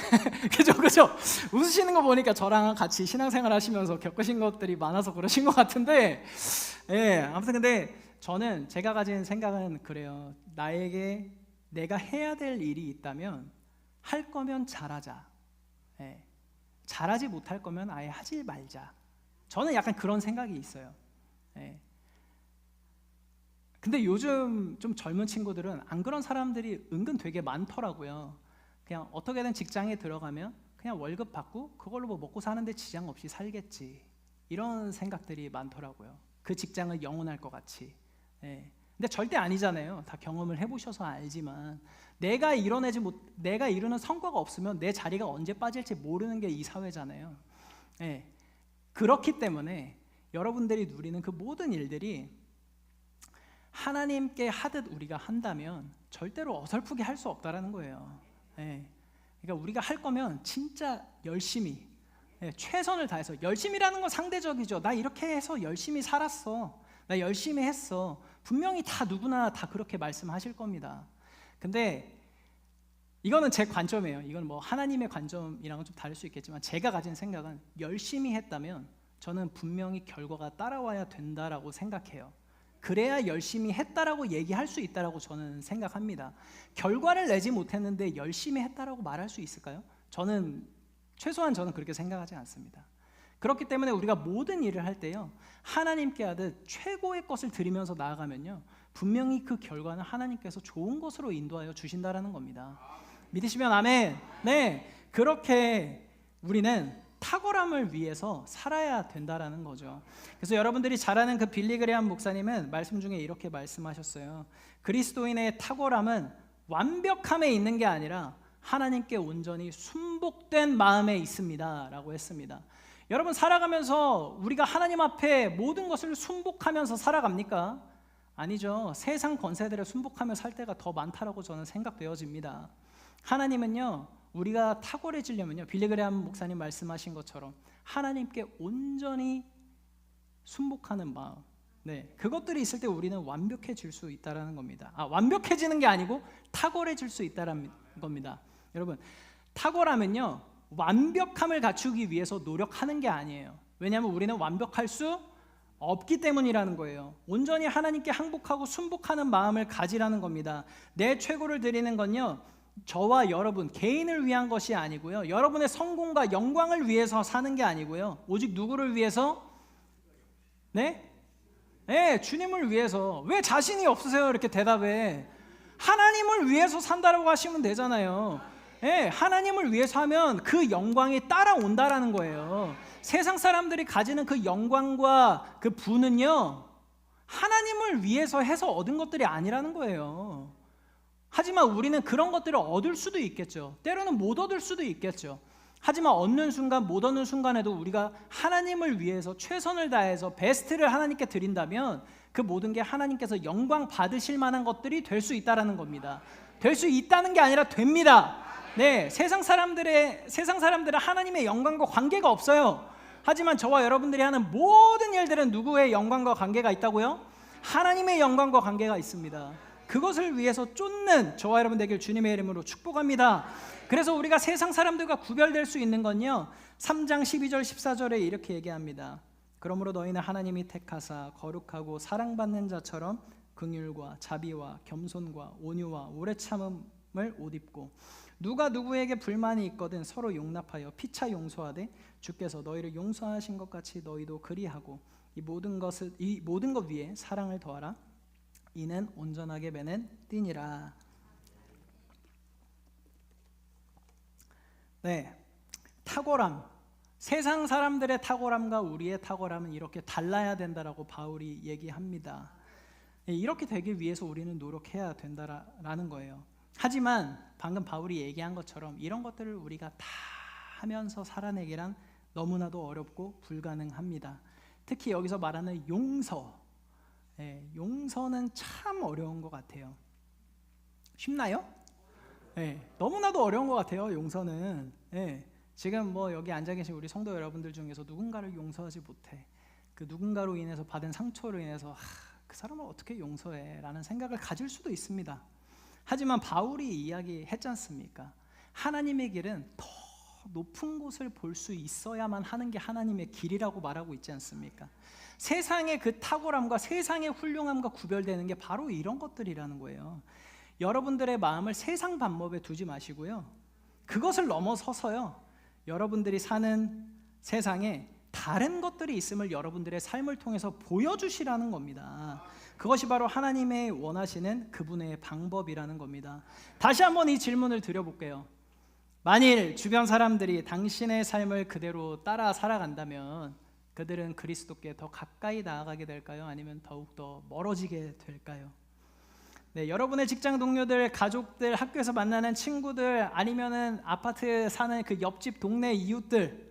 그죠? 웃으시는 거 보니까 저랑 같이 신앙생활 하시면서 겪으신 것들이 많아서 그러신 것 같은데, 예, 아무튼 근데 저는 제가 가진 생각은 그래요. 나에게 내가 해야 될 일이 있다면 할 거면 잘하자. 예. 잘하지 못할 거면 아예 하지 말자. 저는 약간 그런 생각이 있어요. 예. 근데 요즘 좀 젊은 친구들은 안 그런 사람들이 은근 되게 많더라고요. 그냥 어떻게든 직장에 들어가면 그냥 월급 받고 그걸로 뭐 먹고 사는데 지장 없이 살겠지, 이런 생각들이 많더라고요. 그 직장은 영원할 것 같이. 예. 근데 절대 아니잖아요. 다 경험을 해보셔서 알지만, 내가 이루는 성과가 없으면 내 자리가 언제 빠질지 모르는 게 이 사회잖아요. 예. 그렇기 때문에 여러분들이 누리는 그 모든 일들이 하나님께 하듯 우리가 한다면 절대로 어설프게 할 수 없다라는 거예요. 예. 그러니까 우리가 할 거면 진짜 열심히, 최선을 다해서. 열심이라는 건 상대적이죠. 나 이렇게 해서 열심히 살았어, 나 열심히 했어. 분명히 다 누구나 다 그렇게 말씀하실 겁니다. 근데 이거는 제 관점이에요. 이건 뭐 하나님의 관점이랑은 좀 다를 수 있겠지만, 제가 가진 생각은 열심히 했다면 저는 분명히 결과가 따라와야 된다라고 생각해요. 그래야 열심히 했다라고 얘기할 수 있다라고 저는 생각합니다. 결과를 내지 못했는데 열심히 했다라고 말할 수 있을까요? 최소한 저는 그렇게 생각하지 않습니다. 그렇기 때문에 우리가 모든 일을 할 때요, 하나님께 하듯 최고의 것을 드리면서 나아가면요, 분명히 그 결과는 하나님께서 좋은 것으로 인도하여 주신다라는 겁니다. 믿으시면 아멘. 네, 그렇게 우리는 탁월함을 위해서 살아야 된다라는 거죠. 그래서 여러분들이 잘 아는 그 빌리 그레함 목사님은 말씀 중에 이렇게 말씀하셨어요. 그리스도인의 탁월함은 완벽함에 있는 게 아니라 하나님께 온전히 순복된 마음에 있습니다 라고 했습니다. 여러분, 살아가면서 우리가 하나님 앞에 모든 것을 순복하면서 살아갑니까? 아니죠. 세상 권세들에 순복하며 살 때가 더 많다라고 저는 생각되어집니다. 하나님은요, 우리가 탁월해지려면요, 빌리 그레함 목사님 말씀하신 것처럼 하나님께 온전히 순복하는 마음, 그것들이 있을 때 우리는 완벽해질 수 있다는 겁니다. 완벽해지는 게 아니고 탁월해질 수 있다는 겁니다. 여러분, 탁월함은요, 완벽함을 갖추기 위해서 노력하는 게 아니에요. 왜냐하면 우리는 완벽할 수 없기 때문이라는 거예요. 온전히 하나님께 항복하고 순복하는 마음을 가지라는 겁니다. 내 최고를 드리는 건요, 저와 여러분 개인을 위한 것이 아니고요, 여러분의 성공과 영광을 위해서 사는 게 아니고요, 오직 누구를 위해서? 주님을 위해서. 왜 자신이 없으세요? 이렇게 대답해. 하나님을 위해서 산다라고 하시면 되잖아요. 하나님을 위해서 하면 그 영광이 따라온다라는 거예요. 세상 사람들이 가지는 그 영광과 그 부는요, 하나님을 위해서 해서 얻은 것들이 아니라는 거예요. 하지만 우리는 그런 것들을 얻을 수도 있겠죠. 때로는 못 얻을 수도 있겠죠. 하지만 얻는 순간, 못 얻는 순간에도 우리가 하나님을 위해서 최선을 다해서 베스트를 하나님께 드린다면 그 모든 게 하나님께서 영광 받으실 만한 것들이 될 수 있다는 겁니다. 될 수 있다는 게 아니라 됩니다. 세상 사람들은 하나님의 영광과 관계가 없어요. 하지만 저와 여러분들이 하는 모든 일들은 누구의 영광과 관계가 있다고요? 하나님의 영광과 관계가 있습니다. 그것을 위해서 쫓는 저와 여러분 되길 주님의 이름으로 축복합니다. 그래서 우리가 세상 사람들과 구별될 수 있는 건요, 3장 12절 14절에 이렇게 얘기합니다. 그러므로 너희는 하나님이 택하사 거룩하고 사랑받는 자처럼 긍휼과 자비와 겸손과 온유와 오래 참음을 옷 입고, 누가 누구에게 불만이 있거든 서로 용납하여 피차 용서하되 주께서 너희를 용서하신 것 같이 너희도 그리하고 이 모든 것 위에 사랑을 더하라. 이는 온전하게 매는 띠니라. 탁월함. 세상 사람들의 탁월함과 우리의 탁월함은 이렇게 달라야 된다라고 바울이 얘기합니다. 이렇게 되기 위해서 우리는 노력해야 된다라는 거예요. 하지만 방금 바울이 얘기한 것처럼 이런 것들을 우리가 다 하면서 살아내기란 너무나도 어렵고 불가능합니다. 특히 여기서 말하는 용서, 용서는 참 어려운 것 같아요. 쉽나요? 너무나도 어려운 것 같아요. 용서는. 지금 뭐 여기 앉아 계신 우리 성도 여러분들 중에서 누군가를 용서하지 못해. 그 누군가로 인해서 받은 상처로 인해서 그 사람을 어떻게 용서해? 라는 생각을 가질 수도 있습니다. 하지만 바울이 이야기했지 않습니까? 하나님의 길은 더 높은 곳을 볼 수 있어야만 하는 게 하나님의 길이라고 말하고 있지 않습니까? 세상의 그 탁월함과 세상의 훌륭함과 구별되는 게 바로 이런 것들이라는 거예요. 여러분들의 마음을 세상 방법에 두지 마시고요, 그것을 넘어서서요, 여러분들이 사는 세상에 다른 것들이 있음을 여러분들의 삶을 통해서 보여주시라는 겁니다. 그것이 바로 하나님의 원하시는 그분의 방법이라는 겁니다. 다시 한번 이 질문을 드려볼게요. 만일 주변 사람들이 당신의 삶을 그대로 따라 살아간다면 그들은 그리스도께 더 가까이 나아가게 될까요? 아니면 더욱더 멀어지게 될까요? 여러분의 직장 동료들, 가족들, 학교에서 만나는 친구들, 아니면은 아파트 사는 그 옆집 동네 이웃들,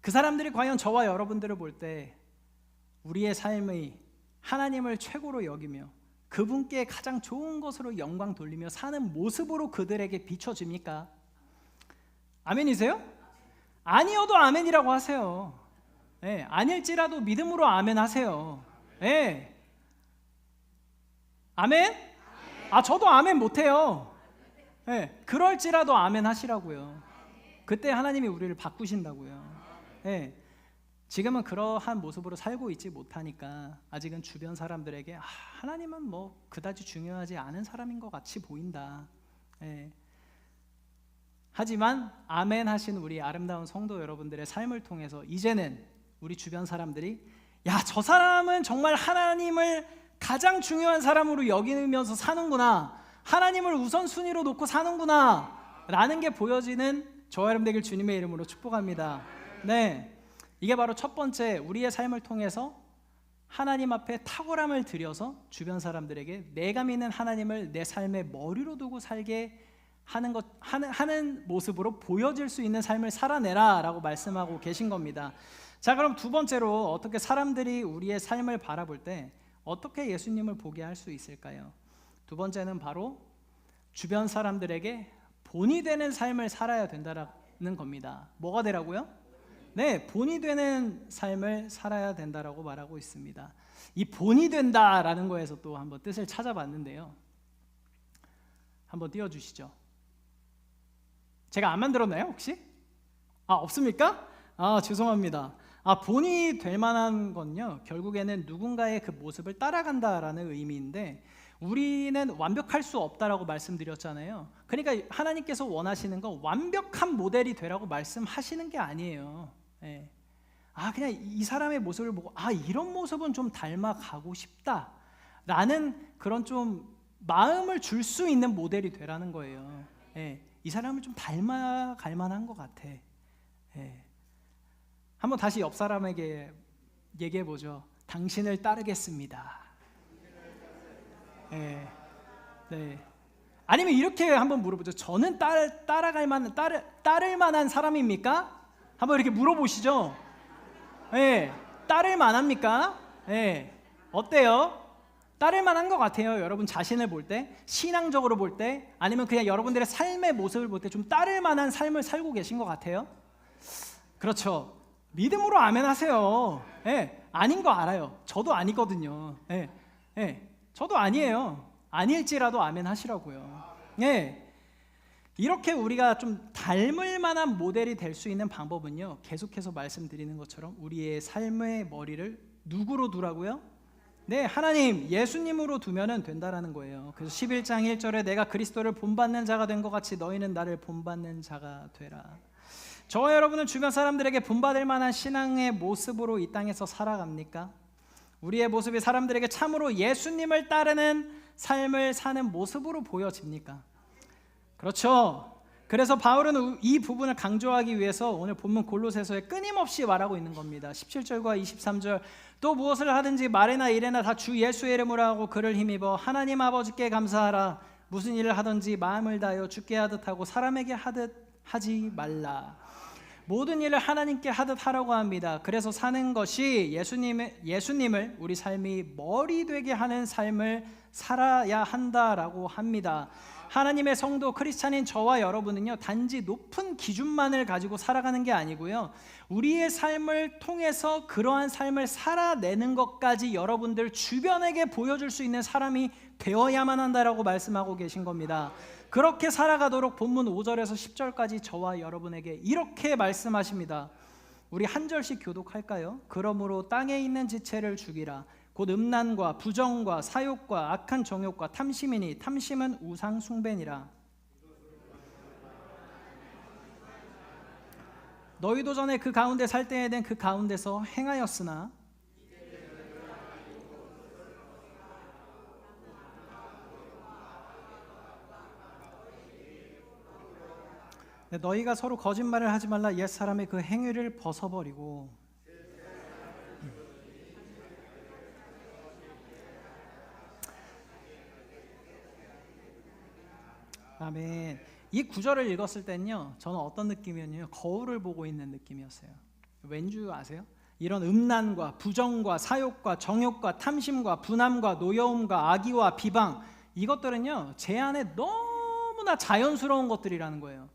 그 사람들이 과연 저와 여러분들을 볼 때 우리의 삶의 하나님을 최고로 여기며 그분께 가장 좋은 것으로 영광 돌리며 사는 모습으로 그들에게 비춰집니까? 아멘이세요? 아니어도 아멘이라고 하세요. 아닐지라도 믿음으로 아멘 하세요. 아멘? 저도 아멘 못해요. 그럴지라도 아멘 하시라고요. 그때 하나님이 우리를 바꾸신다고요. 지금은 그러한 모습으로 살고 있지 못하니까 아직은 주변 사람들에게 하나님은 뭐 그다지 중요하지 않은 사람인 것 같이 보인다. 하지만 아멘 하신 우리 아름다운 성도 여러분들의 삶을 통해서 이제는 우리 주변 사람들이 저 사람은 정말 하나님을 가장 중요한 사람으로 여기면서 사는구나, 하나님을 우선순위로 놓고 사는구나 라는 게 보여지는 저와 여러분 되길 주님의 이름으로 축복합니다. 이게 바로 첫 번째, 우리의 삶을 통해서 하나님 앞에 탁월함을 들여서 주변 사람들에게 내가 믿는 하나님을 내 삶의 머리로 두고 살게 하는 모습으로 보여질 수 있는 삶을 살아내라 라고 말씀하고 계신 겁니다. 자, 그럼 두 번째로 어떻게 사람들이 우리의 삶을 바라볼 때 어떻게 예수님을 보게 할 수 있을까요? 두 번째는 바로 주변 사람들에게 본이 되는 삶을 살아야 된다는 겁니다. 뭐가 되라고요? 본이 되는 삶을 살아야 된다라고 말하고 있습니다. 이 본이 된다라는 거에서 또 한번 뜻을 찾아봤는데요. 한번 띄워주시죠. 제가 안 만들었나요 혹시? 없습니까? 죄송합니다. 본이 될 만한 건요, 결국에는 누군가의 그 모습을 따라간다라는 의미인데 우리는 완벽할 수 없다라고 말씀드렸잖아요. 그러니까 하나님께서 원하시는 건 완벽한 모델이 되라고 말씀하시는 게 아니에요. 그냥 이 사람의 모습을 보고 이런 모습은 좀 닮아가고 싶다라는 그런 좀 마음을 줄 수 있는 모델이 되라는 거예요. 이 사람을 좀 닮아갈 만한 것 같아. 한번 다시 옆 사람에게 얘기해 보죠. 당신을 따르겠습니다. 아니면 이렇게 한번 물어보죠. 저는 따를 만한 사람입니까? 한번 이렇게 물어보시죠. 따를 만합니까? 어때요? 따를 만한 것 같아요. 여러분 자신을 볼 때, 신앙적으로 볼 때, 아니면 그냥 여러분들의 삶의 모습을 볼 때 좀 따를 만한 삶을 살고 계신 것 같아요? 그렇죠. 믿음으로 아멘 하세요. 아닌 거 알아요. 저도 아니거든요. 저도 아니에요. 아닐지라도 아멘 하시라고요. 이렇게 우리가 좀 닮을 만한 모델이 될 수 있는 방법은요, 계속해서 말씀드리는 것처럼 우리의 삶의 머리를 누구로 두라고요? 하나님, 예수님으로 두면 된다라는 거예요. 그래서 11장 1절에 내가 그리스도를 본받는 자가 된 것 같이 너희는 나를 본받는 자가 되라. 저와 여러분은 주변 사람들에게 본받을 만한 신앙의 모습으로 이 땅에서 살아갑니까? 우리의 모습이 사람들에게 참으로 예수님을 따르는 삶을 사는 모습으로 보여집니까? 그렇죠. 그래서 바울은 이 부분을 강조하기 위해서 오늘 본문 골로새서에 끊임없이 말하고 있는 겁니다. 17절과 23절, 또 무엇을 하든지 말이나 일에나 다 주 예수의 이름으로 하고 그를 힘입어 하나님 아버지께 감사하라. 무슨 일을 하든지 마음을 다하여 주께 하듯 하고 사람에게 하듯 하지 말라. 모든 일을 하나님께 하듯 하라고 합니다. 그래서 사는 것이 예수님을 우리 삶이 머리 되게 하는 삶을 살아야 한다라고 합니다. 하나님의 성도 크리스찬인 저와 여러분은요, 단지 높은 기준만을 가지고 살아가는 게 아니고요, 우리의 삶을 통해서 그러한 삶을 살아내는 것까지 여러분들 주변에게 보여줄 수 있는 사람이 되어야만 한다라고 말씀하고 계신 겁니다. 그렇게 살아가도록 본문 5절에서 10절까지 저와 여러분에게 이렇게 말씀하십니다. 우리 한 절씩 교독할까요? 그러므로 땅에 있는 지체를 죽이라. 곧 음란과 부정과 사욕과 악한 정욕과 탐심이니 탐심은 우상 숭배니라. 너희도 전에 그 가운데 살 때에는 그 가운데서 행하였으나 너희가 서로 거짓말을 하지 말라. 옛사람의 그 행위를 벗어버리고 아멘. 이 구절을 읽었을 때는요, 저는 어떤 느낌이었냐면 거울을 보고 있는 느낌이었어요. 왠지 아세요? 이런 음란과 부정과 사욕과 정욕과 탐심과 분함과 노여움과 악의와 비방, 이것들은요 제 안에 너무나 자연스러운 것들이라는 거예요.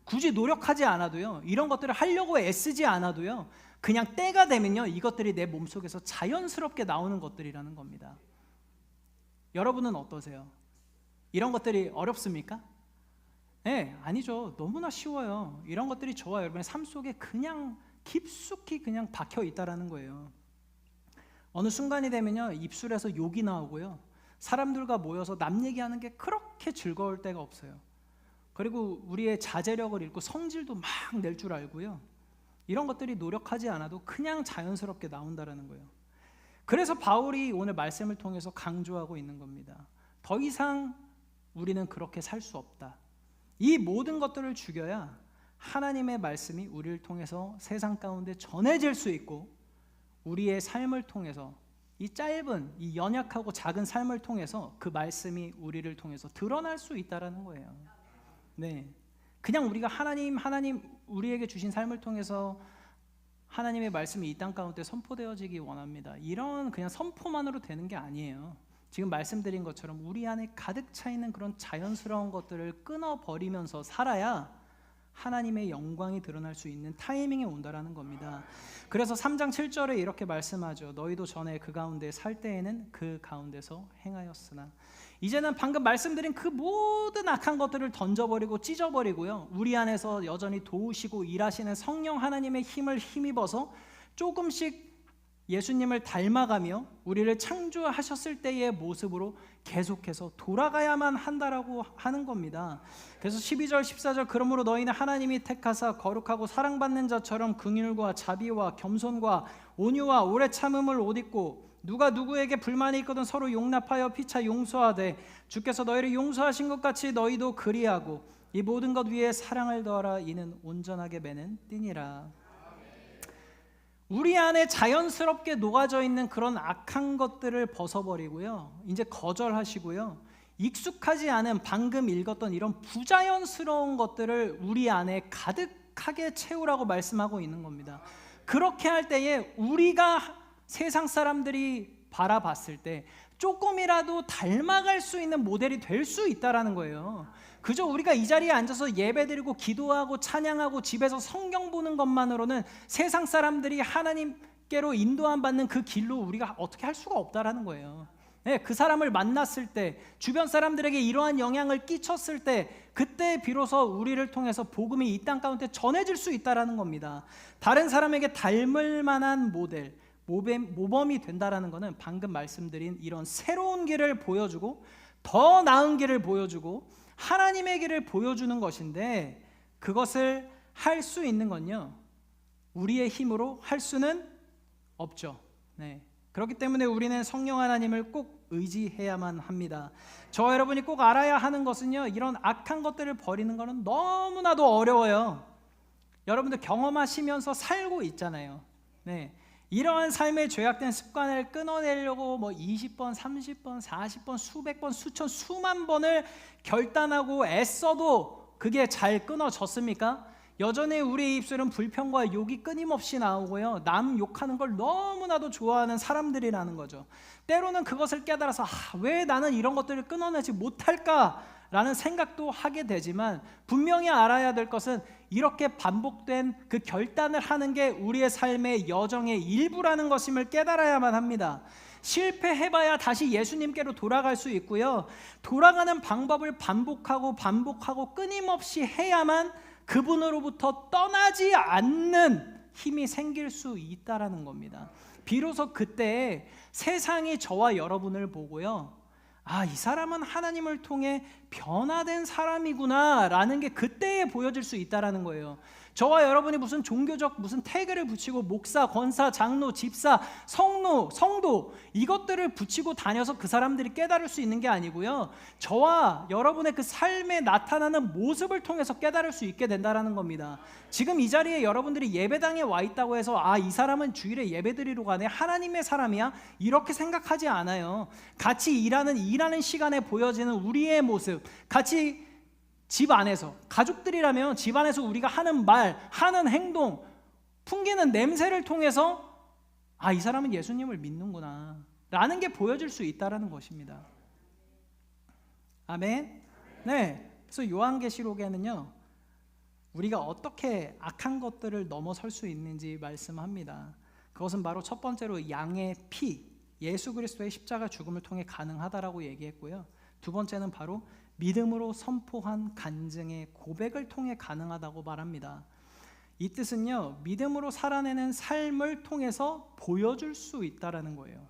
굳이 노력하지 않아도요, 이런 것들을 하려고 애쓰지 않아도요, 그냥 때가 되면요 이것들이 내 몸속에서 자연스럽게 나오는 것들이라는 겁니다. 여러분은 어떠세요? 이런 것들이 어렵습니까? 네, 아니죠. 너무나 쉬워요. 이런 것들이 저와 여러분의 삶 속에 그냥 깊숙이 그냥 박혀 있다라는 거예요. 어느 순간이 되면요, 입술에서 욕이 나오고요, 사람들과 모여서 남 얘기하는 게 그렇게 즐거울 때가 없어요. 그리고 우리의 자제력을 잃고 성질도 막 낼 줄 알고요, 이런 것들이 노력하지 않아도 그냥 자연스럽게 나온다라는 거예요. 그래서 바울이 오늘 말씀을 통해서 강조하고 있는 겁니다. 더 이상 우리는 그렇게 살 수 없다. 이 모든 것들을 죽여야 하나님의 말씀이 우리를 통해서 세상 가운데 전해질 수 있고, 우리의 삶을 통해서 이 짧은, 이 연약하고 작은 삶을 통해서 그 말씀이 우리를 통해서 드러날 수 있다라는 거예요. 네, 그냥 우리가 하나님 우리에게 주신 삶을 통해서 하나님의 말씀이 이 땅 가운데 선포되어지기 원합니다. 이런 그냥 선포만으로 되는 게 아니에요. 지금 말씀드린 것처럼 우리 안에 가득 차 있는 그런 자연스러운 것들을 끊어버리면서 살아야 하나님의 영광이 드러날 수 있는 타이밍이 온다라는 겁니다. 그래서 3장 7절에 이렇게 말씀하죠. 너희도 전에 그 가운데 살 때에는 그 가운데서 행하였으나. 이제는 방금 말씀드린 그 모든 악한 것들을 던져버리고 찢어버리고요, 우리 안에서 여전히 도우시고 일하시는 성령 하나님의 힘을 힘입어서 조금씩 예수님을 닮아가며 우리를 창조하셨을 때의 모습으로 계속해서 돌아가야만 한다라고 하는 겁니다. 그래서 12절 14절, 그러므로 너희는 하나님이 택하사 거룩하고 사랑받는 자처럼 긍휼과 자비와 겸손과 온유와 오래 참음을 옷 입고, 누가 누구에게 불만이 있거든 서로 용납하여 피차 용서하되 주께서 너희를 용서하신 것 같이 너희도 그리하고 이 모든 것 위에 사랑을 더하라. 이는 온전하게 매는 띠니라. 우리 안에 자연스럽게 녹아져 있는 그런 악한 것들을 벗어버리고요, 이제 거절하시고요, 익숙하지 않은 방금 읽었던 이런 부자연스러운 것들을 우리 안에 가득하게 채우라고 말씀하고 있는 겁니다. 그렇게 할 때에 우리가 세상 사람들이 바라봤을 때 조금이라도 닮아갈 수 있는 모델이 될 수 있다라는 거예요. 그저 우리가 이 자리에 앉아서 예배드리고 기도하고 찬양하고 집에서 성경 보는 것만으로는 세상 사람들이 하나님께로 인도함 받는 그 길로 우리가 어떻게 할 수가 없다라는 거예요. 네, 그 사람을 만났을 때, 주변 사람들에게 이러한 영향을 끼쳤을 때, 그때 비로소 우리를 통해서 복음이 이 땅 가운데 전해질 수 있다라는 겁니다. 다른 사람에게 닮을 만한 모델, 모범이 된다라는 것은 방금 말씀드린 이런 새로운 길을 보여주고 더 나은 길을 보여주고 하나님의 길을 보여주는 것인데, 그것을 할 수 있는 건요, 우리의 힘으로 할 수는 없죠. 네, 그렇기 때문에 우리는 성령 하나님을 꼭 의지해야만 합니다. 저와 여러분이 꼭 알아야 하는 것은요, 이런 악한 것들을 버리는 것은 너무나도 어려워요. 여러분들 경험하시면서 살고 있잖아요. 네, 이러한 삶의 죄악된 습관을 끊어내려고 20번, 30번, 40번, 수백 번, 수천, 수만 번을 결단하고 애써도 그게 잘 끊어졌습니까? 여전히 우리의 입술은 불평과 욕이 끊임없이 나오고요, 남 욕하는 걸 너무나도 좋아하는 사람들이라는 거죠. 때로는 그것을 깨달아서 왜 나는 이런 것들을 끊어내지 못할까라는 생각도 하게 되지만, 분명히 알아야 될 것은 이렇게 반복된 그 결단을 하는 게 우리의 삶의 여정의 일부라는 것임을 깨달아야만 합니다. 실패해봐야 다시 예수님께로 돌아갈 수 있고요, 돌아가는 방법을 반복하고 끊임없이 해야만 그분으로부터 떠나지 않는 힘이 생길 수 있다라는 겁니다. 비로소 그때 세상이 저와 여러분을 보고요, 이 사람은 하나님을 통해 변화된 사람이구나 라는 게 그때에 보여질 수 있다라는 거예요. 저와 여러분이 무슨 종교적 무슨 태그를 붙이고 목사, 권사, 장로, 집사, 성도 이것들을 붙이고 다녀서 그 사람들이 깨달을 수 있는 게 아니고요, 저와 여러분의 그 삶에 나타나는 모습을 통해서 깨달을 수 있게 된다라는 겁니다. 지금 이 자리에 여러분들이 예배당에 와 있다고 해서 이 사람은 주일에 예배드리러 가네, 하나님의 사람이야, 이렇게 생각하지 않아요. 같이 일하는 시간에 보여지는 우리의 모습, 같이 집 안에서 가족들이라면 집 안에서 우리가 하는 말, 하는 행동, 풍기는 냄새를 통해서 이 사람은 예수님을 믿는구나 라는 게 보여질 수 있다는 것입니다. 아멘. 네, 그래서 요한계시록에는요, 우리가 어떻게 악한 것들을 넘어설 수 있는지 말씀합니다. 그것은 바로 첫 번째로 양의 피, 예수 그리스도의 십자가 죽음을 통해 가능하다라고 얘기했고요, 두 번째는 바로 믿음으로 선포한 간증의 고백을 통해 가능하다고 말합니다. 이 뜻은요, 믿음으로 살아내는 삶을 통해서 보여줄 수 있다라는 거예요.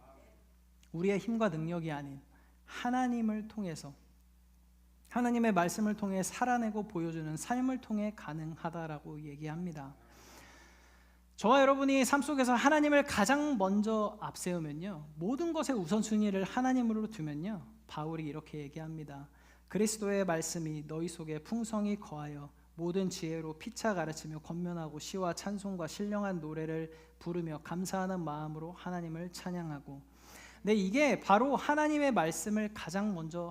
우리의 힘과 능력이 아닌 하나님을 통해서, 하나님의 말씀을 통해 살아내고 보여주는 삶을 통해 가능하다라고 얘기합니다. 저와 여러분이 삶 속에서 하나님을 가장 먼저 앞세우면요, 모든 것의 우선순위를 하나님으로 두면요, 바울이 이렇게 얘기합니다. 그리스도의 말씀이 너희 속에 풍성히 거하여 모든 지혜로 피차 가르치며 권면하고 시와 찬송과 신령한 노래를 부르며 감사하는 마음으로 하나님을 찬양하고. 네, 이게 바로 하나님의 말씀을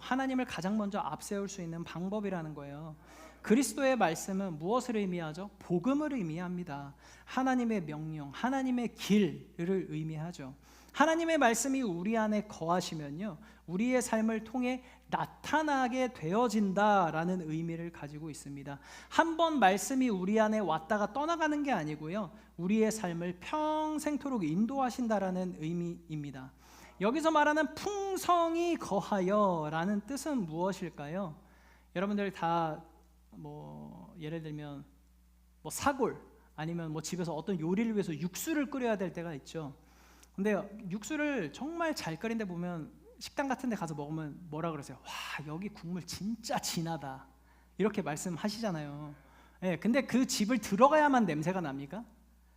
하나님을 가장 먼저 앞세울 수 있는 방법이라는 거예요. 그리스도의 말씀은 무엇을 의미하죠? 복음을 의미합니다. 하나님의 명령, 하나님의 길을 의미하죠. 하나님의 말씀이 우리 안에 거하시면요, 우리의 삶을 통해 나타나게 되어진다라는 의미를 가지고 있습니다. 한 번 말씀이 우리 안에 왔다가 떠나가는 게 아니고요, 우리의 삶을 평생토록 인도하신다라는 의미입니다. 여기서 말하는 풍성이 거하여라는 뜻은 무엇일까요? 여러분들 다 예를 들면 사골 아니면 집에서 어떤 요리를 위해서 육수를 끓여야 될 때가 있죠. 근데 육수를 정말 잘 끓인데 보면 식당 같은 데 가서 먹으면 뭐라 그러세요? 와, 여기 국물 진짜 진하다, 이렇게 말씀하시잖아요. 네, 근데 그 집을 들어가야만 냄새가 납니까?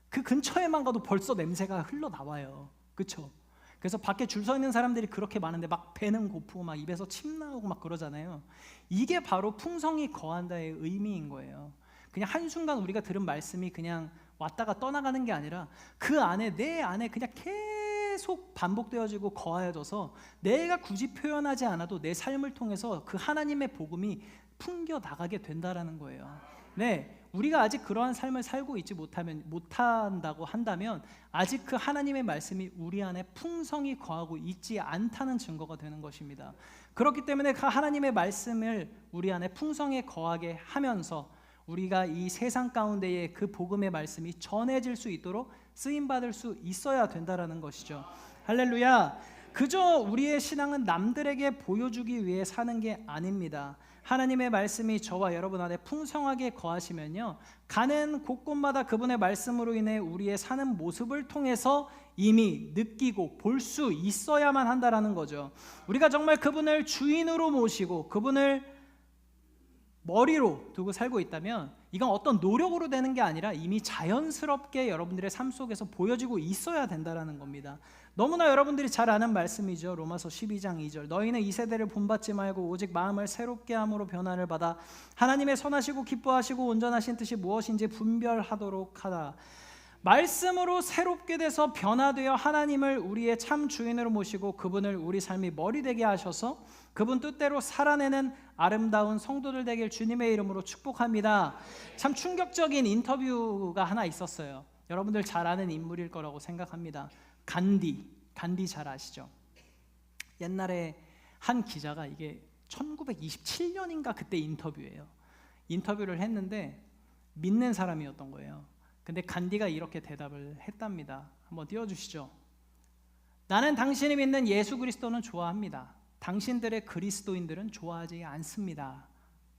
그 근처에만 가도 벌써 냄새가 흘러나와요. 그렇죠? 그래서 밖에 줄 서 있는 사람들이 그렇게 많은데 막 배는 고프고 막 입에서 침 나오고 막 그러잖아요. 이게 바로 풍성이 거한다의 의미인 거예요. 그냥 한순간 우리가 들은 말씀이 그냥 왔다가 떠나가는 게 아니라 그 안에, 내 안에 그냥 계속 반복되어지고 거하여져서 내가 굳이 표현하지 않아도 내 삶을 통해서 그 하나님의 복음이 풍겨 나가게 된다라는 거예요. 네, 우리가 아직 그러한 삶을 살고 있지 못한다고 한다면 아직 그 하나님의 말씀이 우리 안에 풍성히 거하고 있지 않다는 증거가 되는 것입니다. 그렇기 때문에 그 하나님의 말씀을 우리 안에 풍성히 거하게 하면서 우리가 이 세상 가운데에 그 복음의 말씀이 전해질 수 있도록 쓰임받을 수 있어야 된다라는 것이죠. 할렐루야. 그저 우리의 신앙은 남들에게 보여주기 위해 사는 게 아닙니다. 하나님의 말씀이 저와 여러분 안에 풍성하게 거하시면요, 가는 곳곳마다 그분의 말씀으로 인해 우리의 사는 모습을 통해서 이미 느끼고 볼 수 있어야만 한다라는 거죠. 우리가 정말 그분을 주인으로 모시고 그분을 머리로 두고 살고 있다면 이건 어떤 노력으로 되는 게 아니라 이미 자연스럽게 여러분들의 삶 속에서 보여지고 있어야 된다는 겁니다. 너무나 여러분들이 잘 아는 말씀이죠. 로마서 12장 2절. 너희는 이 세대를 본받지 말고 오직 마음을 새롭게 함으로 변화를 받아 하나님의 선하시고 기뻐하시고 온전하신 뜻이 무엇인지 분별하도록 하라. 말씀으로 새롭게 돼서 변화되어 하나님을 우리의 참 주인으로 모시고 그분을 우리 삶이 머리 되게 하셔서 그분 뜻대로 살아내는 아름다운 성도들 되길 주님의 이름으로 축복합니다. 참 충격적인 인터뷰가 하나 있었어요. 여러분들 잘 아는 인물일 거라고 생각합니다. 간디 잘 아시죠? 옛날에 한 기자가 이게 1927년인가 그때 인터뷰예요. 인터뷰를 했는데 믿는 사람이었던 거예요. 근데 간디가 이렇게 대답을 했답니다. 한번 띄워주시죠. 나는 당신이 믿는 예수 그리스도는 좋아합니다. 당신들의 그리스도인들은 좋아하지 않습니다.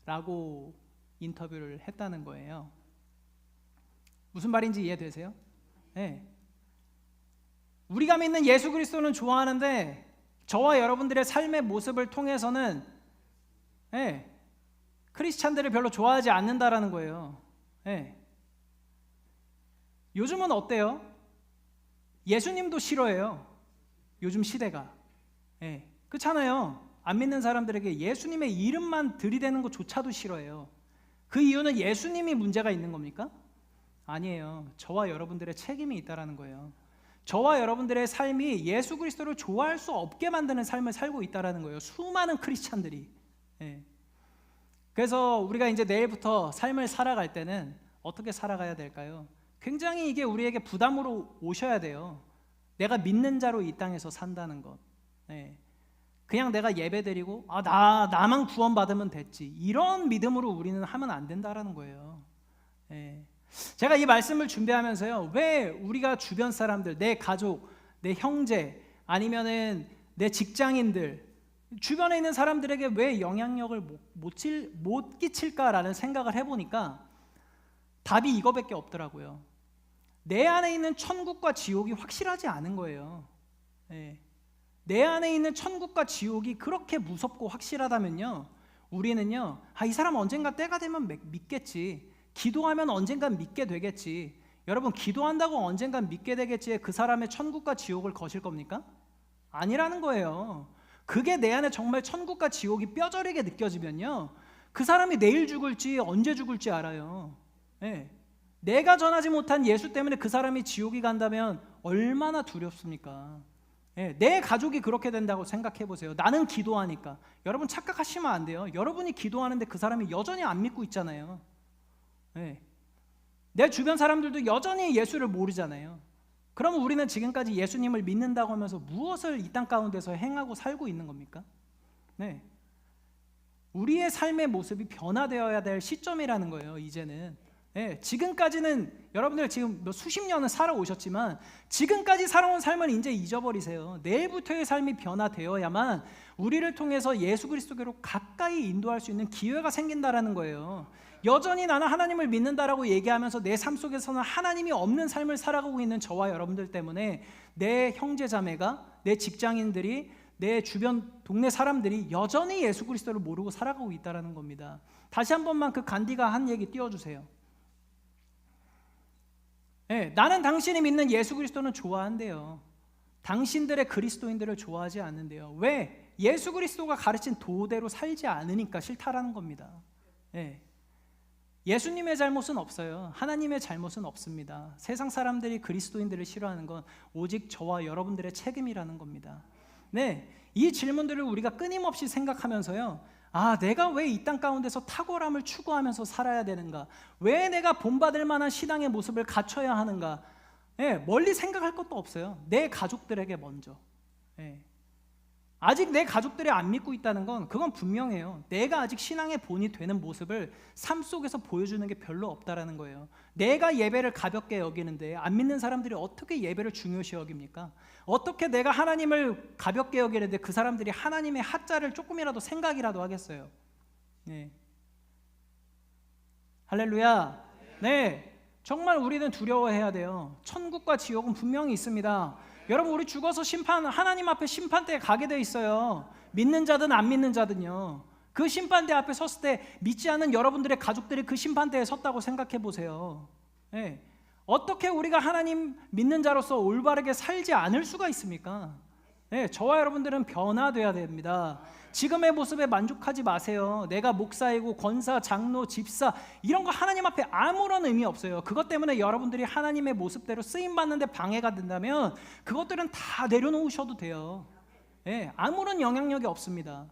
라고 인터뷰를 했다는 거예요. 무슨 말인지 이해되세요? 네. 우리가 믿는 예수 그리스도는 좋아하는데 저와 여러분들의 삶의 모습을 통해서는 크리스찬들을 별로 좋아하지 않는다라는 거예요. 요즘은 어때요? 예수님도 싫어해요. 요즘 시대가. 그렇잖아요. 안 믿는 사람들에게 예수님의 이름만 들이대는 것조차도 싫어해요. 그 이유는 예수님이 문제가 있는 겁니까? 아니에요. 저와 여러분들의 책임이 있다라는 거예요. 저와 여러분들의 삶이 예수 그리스도를 좋아할 수 없게 만드는 삶을 살고 있다라는 거예요. 수많은 크리스찬들이. 그래서 우리가 이제 내일부터 삶을 살아갈 때는 어떻게 살아가야 될까요? 굉장히 이게 우리에게 부담으로 오셔야 돼요. 내가 믿는 자로 이 땅에서 산다는 것. 그냥 내가 예배드리고 나만 구원받으면 됐지, 이런 믿음으로 우리는 하면 안 된다라는 거예요. 제가 이 말씀을 준비하면서요, 왜 우리가 주변 사람들, 내 가족, 내 형제, 아니면은 내 직장인들, 주변에 있는 사람들에게 왜 영향력을 못 끼칠까라는 생각을 해보니까 답이 이거밖에 없더라고요. 내 안에 있는 천국과 지옥이 확실하지 않은 거예요. 내 안에 있는 천국과 지옥이 그렇게 무섭고 확실하다면요, 우리는요, 이 사람 언젠가 때가 되면 믿겠지, 기도하면 언젠간 믿게 되겠지. 여러분, 기도한다고 언젠간 믿게 되겠지 그 사람의 천국과 지옥을 거실 겁니까? 아니라는 거예요. 그게 내 안에 정말 천국과 지옥이 뼈저리게 느껴지면요, 그 사람이 내일 죽을지 언제 죽을지 알아요. 내가 전하지 못한 예수 때문에 그 사람이 지옥이 간다면 얼마나 두렵습니까? 내 가족이 그렇게 된다고 생각해 보세요. 나는 기도하니까. 여러분, 착각하시면 안 돼요. 여러분이 기도하는데 그 사람이 여전히 안 믿고 있잖아요. 내 주변 사람들도 여전히 예수를 모르잖아요. 그러면 우리는 지금까지 예수님을 믿는다고 하면서 무엇을 이 땅 가운데서 행하고 살고 있는 겁니까? 우리의 삶의 모습이 변화되어야 될 시점이라는 거예요. 이제는 지금까지는 여러분들 지금 수십 년을 살아오셨지만 지금까지 살아온 삶은 이제 잊어버리세요. 내일부터의 삶이 변화되어야만 우리를 통해서 예수 그리스도께로 가까이 인도할 수 있는 기회가 생긴다라는 거예요. 여전히 나는 하나님을 믿는다라고 얘기하면서 내 삶 속에서는 하나님이 없는 삶을 살아가고 있는 저와 여러분들 때문에 내 형제자매가, 내 직장인들이, 내 주변 동네 사람들이 여전히 예수 그리스도를 모르고 살아가고 있다는 겁니다. 다시 한 번만 그 간디가 한 얘기 띄워주세요. 나는 당신이 믿는 예수 그리스도는 좋아한대요. 당신들의 그리스도인들을 좋아하지 않는데요. 왜? 예수 그리스도가 가르친 도대로 살지 않으니까 싫다라는 겁니다. 예수님의 잘못은 없어요. 하나님의 잘못은 없습니다. 세상 사람들이 그리스도인들을 싫어하는 건 오직 저와 여러분들의 책임이라는 겁니다. 이 질문들을 우리가 끊임없이 생각하면서요, 내가 왜 이 땅 가운데서 탁월함을 추구하면서 살아야 되는가? 왜 내가 본받을 만한 신앙의 모습을 갖춰야 하는가? 멀리 생각할 것도 없어요. 내 가족들에게 먼저. 아직 내 가족들이 안 믿고 있다는 건 그건 분명해요. 내가 아직 신앙의 본이 되는 모습을 삶 속에서 보여주는 게 별로 없다라는 거예요. 내가 예배를 가볍게 여기는데 안 믿는 사람들이 어떻게 예배를 중요시 여깁니까? 어떻게 내가 하나님을 가볍게 여기는데 그 사람들이 하나님의 하자를 조금이라도 생각이라도 하겠어요? 할렐루야. 정말 우리는 두려워해야 돼요. 천국과 지옥은 분명히 있습니다. 여러분, 우리 죽어서 하나님 앞에 심판대에 가게 돼 있어요. 믿는 자든 안 믿는 자든요. 그 심판대 앞에 섰을 때 믿지 않는 여러분들의 가족들이 그 심판대에 섰다고 생각해 보세요. 예. 어떻게 우리가 하나님 믿는 자로서 올바르게 살지 않을 수가 있습니까? 네, 저와 여러분들은 변화돼야 됩니다. 지금의 모습에 만족하지 마세요. 내가 목사이고 권사, 장로, 집사 이런 거 하나님 앞에 아무런 의미 없어요. 그것 때문에 여러분들이 하나님의 모습대로 쓰임 받는데 방해가 된다면 그것들은 다 내려놓으셔도 돼요. 네, 아무런 영향력이 없습니다.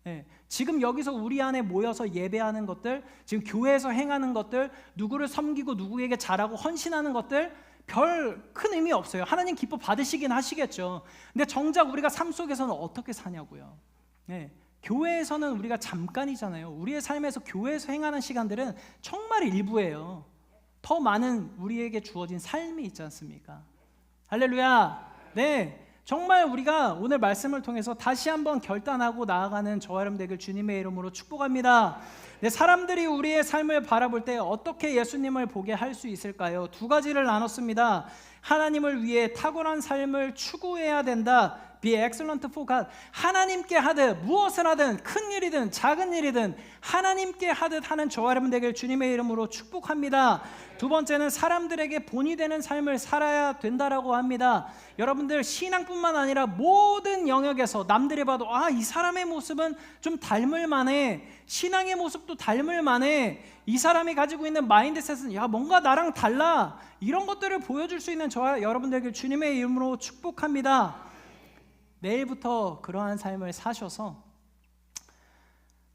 네, 지금 여기서 우리 안에 모여서 예배하는 것들, 지금 교회에서 행하는 것들, 누구를 섬기고 누구에게 잘하고 헌신하는 것들 별 큰 의미 없어요. 하나님 기뻐 받으시긴 하시겠죠. 근데 정작 우리가 삶 속에서는 어떻게 사냐고요. 네, 교회에서는 우리가 잠깐이잖아요. 우리의 삶에서 교회에서 행하는 시간들은 정말 일부예요. 더 많은 우리에게 주어진 삶이 있지 않습니까? 할렐루야. 네, 정말 우리가 오늘 말씀을 통해서 다시 한번 결단하고 나아가는 저와 여러분 되길 주님의 이름으로 축복합니다. 네, 사람들이 우리의 삶을 바라볼 때 어떻게 예수님을 보게 할 수 있을까요? 두 가지를 나눴습니다. 하나님을 위해 탁월한 삶을 추구해야 된다. Be excellent for God. 하나님께 하듯 무엇을 하든 큰 일이든 작은 일이든 하나님께 하듯 하는 저와 여러분 되길 주님의 이름으로 축복합니다. 두 번째는 사람들에게 본이 되는 삶을 살아야 된다라고 합니다. 여러분들 신앙뿐만 아니라 모든 영역에서 남들이 봐도 이 사람의 모습은 좀 닮을 만해. 신앙의 모습도 닮을 만해. 이 사람이 가지고 있는 마인드셋은 뭔가 나랑 달라. 이런 것들을 보여줄 수 있는 저와 여러분들에게 주님의 이름으로 축복합니다. 내일부터 그러한 삶을 사셔서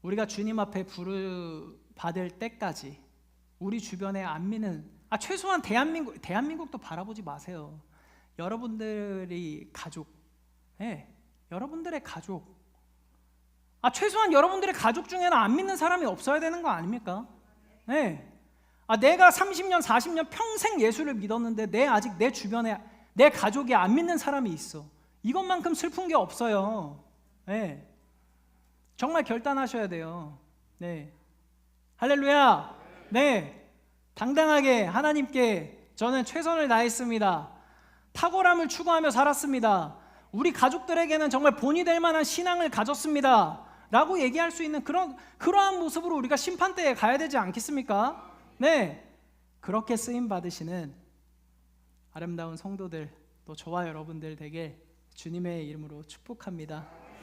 우리가 주님 앞에 부르받을 때까지 우리 주변에 안 믿는 최소한 대한민국도 바라보지 마세요. 여러분들이 가족, 여러분들의 가족, 최소한 여러분들의 가족 중에는 안 믿는 사람이 없어야 되는 거 아닙니까? 내가 30년, 40년 평생 예수를 믿었는데 아직 내 주변에 내 가족이 안 믿는 사람이 있어. 이것만큼 슬픈 게 없어요. 정말 결단하셔야 돼요. 할렐루야. 당당하게 하나님께 저는 최선을 다했습니다. 탁월함을 추구하며 살았습니다. 우리 가족들에게는 정말 본이 될 만한 신앙을 가졌습니다. 라고 얘기할 수 있는 그러한 모습으로 우리가 심판대에 가야 되지 않겠습니까? 그렇게 쓰임 받으시는 아름다운 성도들, 또 저와 여러분들 되게 주님의 이름으로 축복합니다.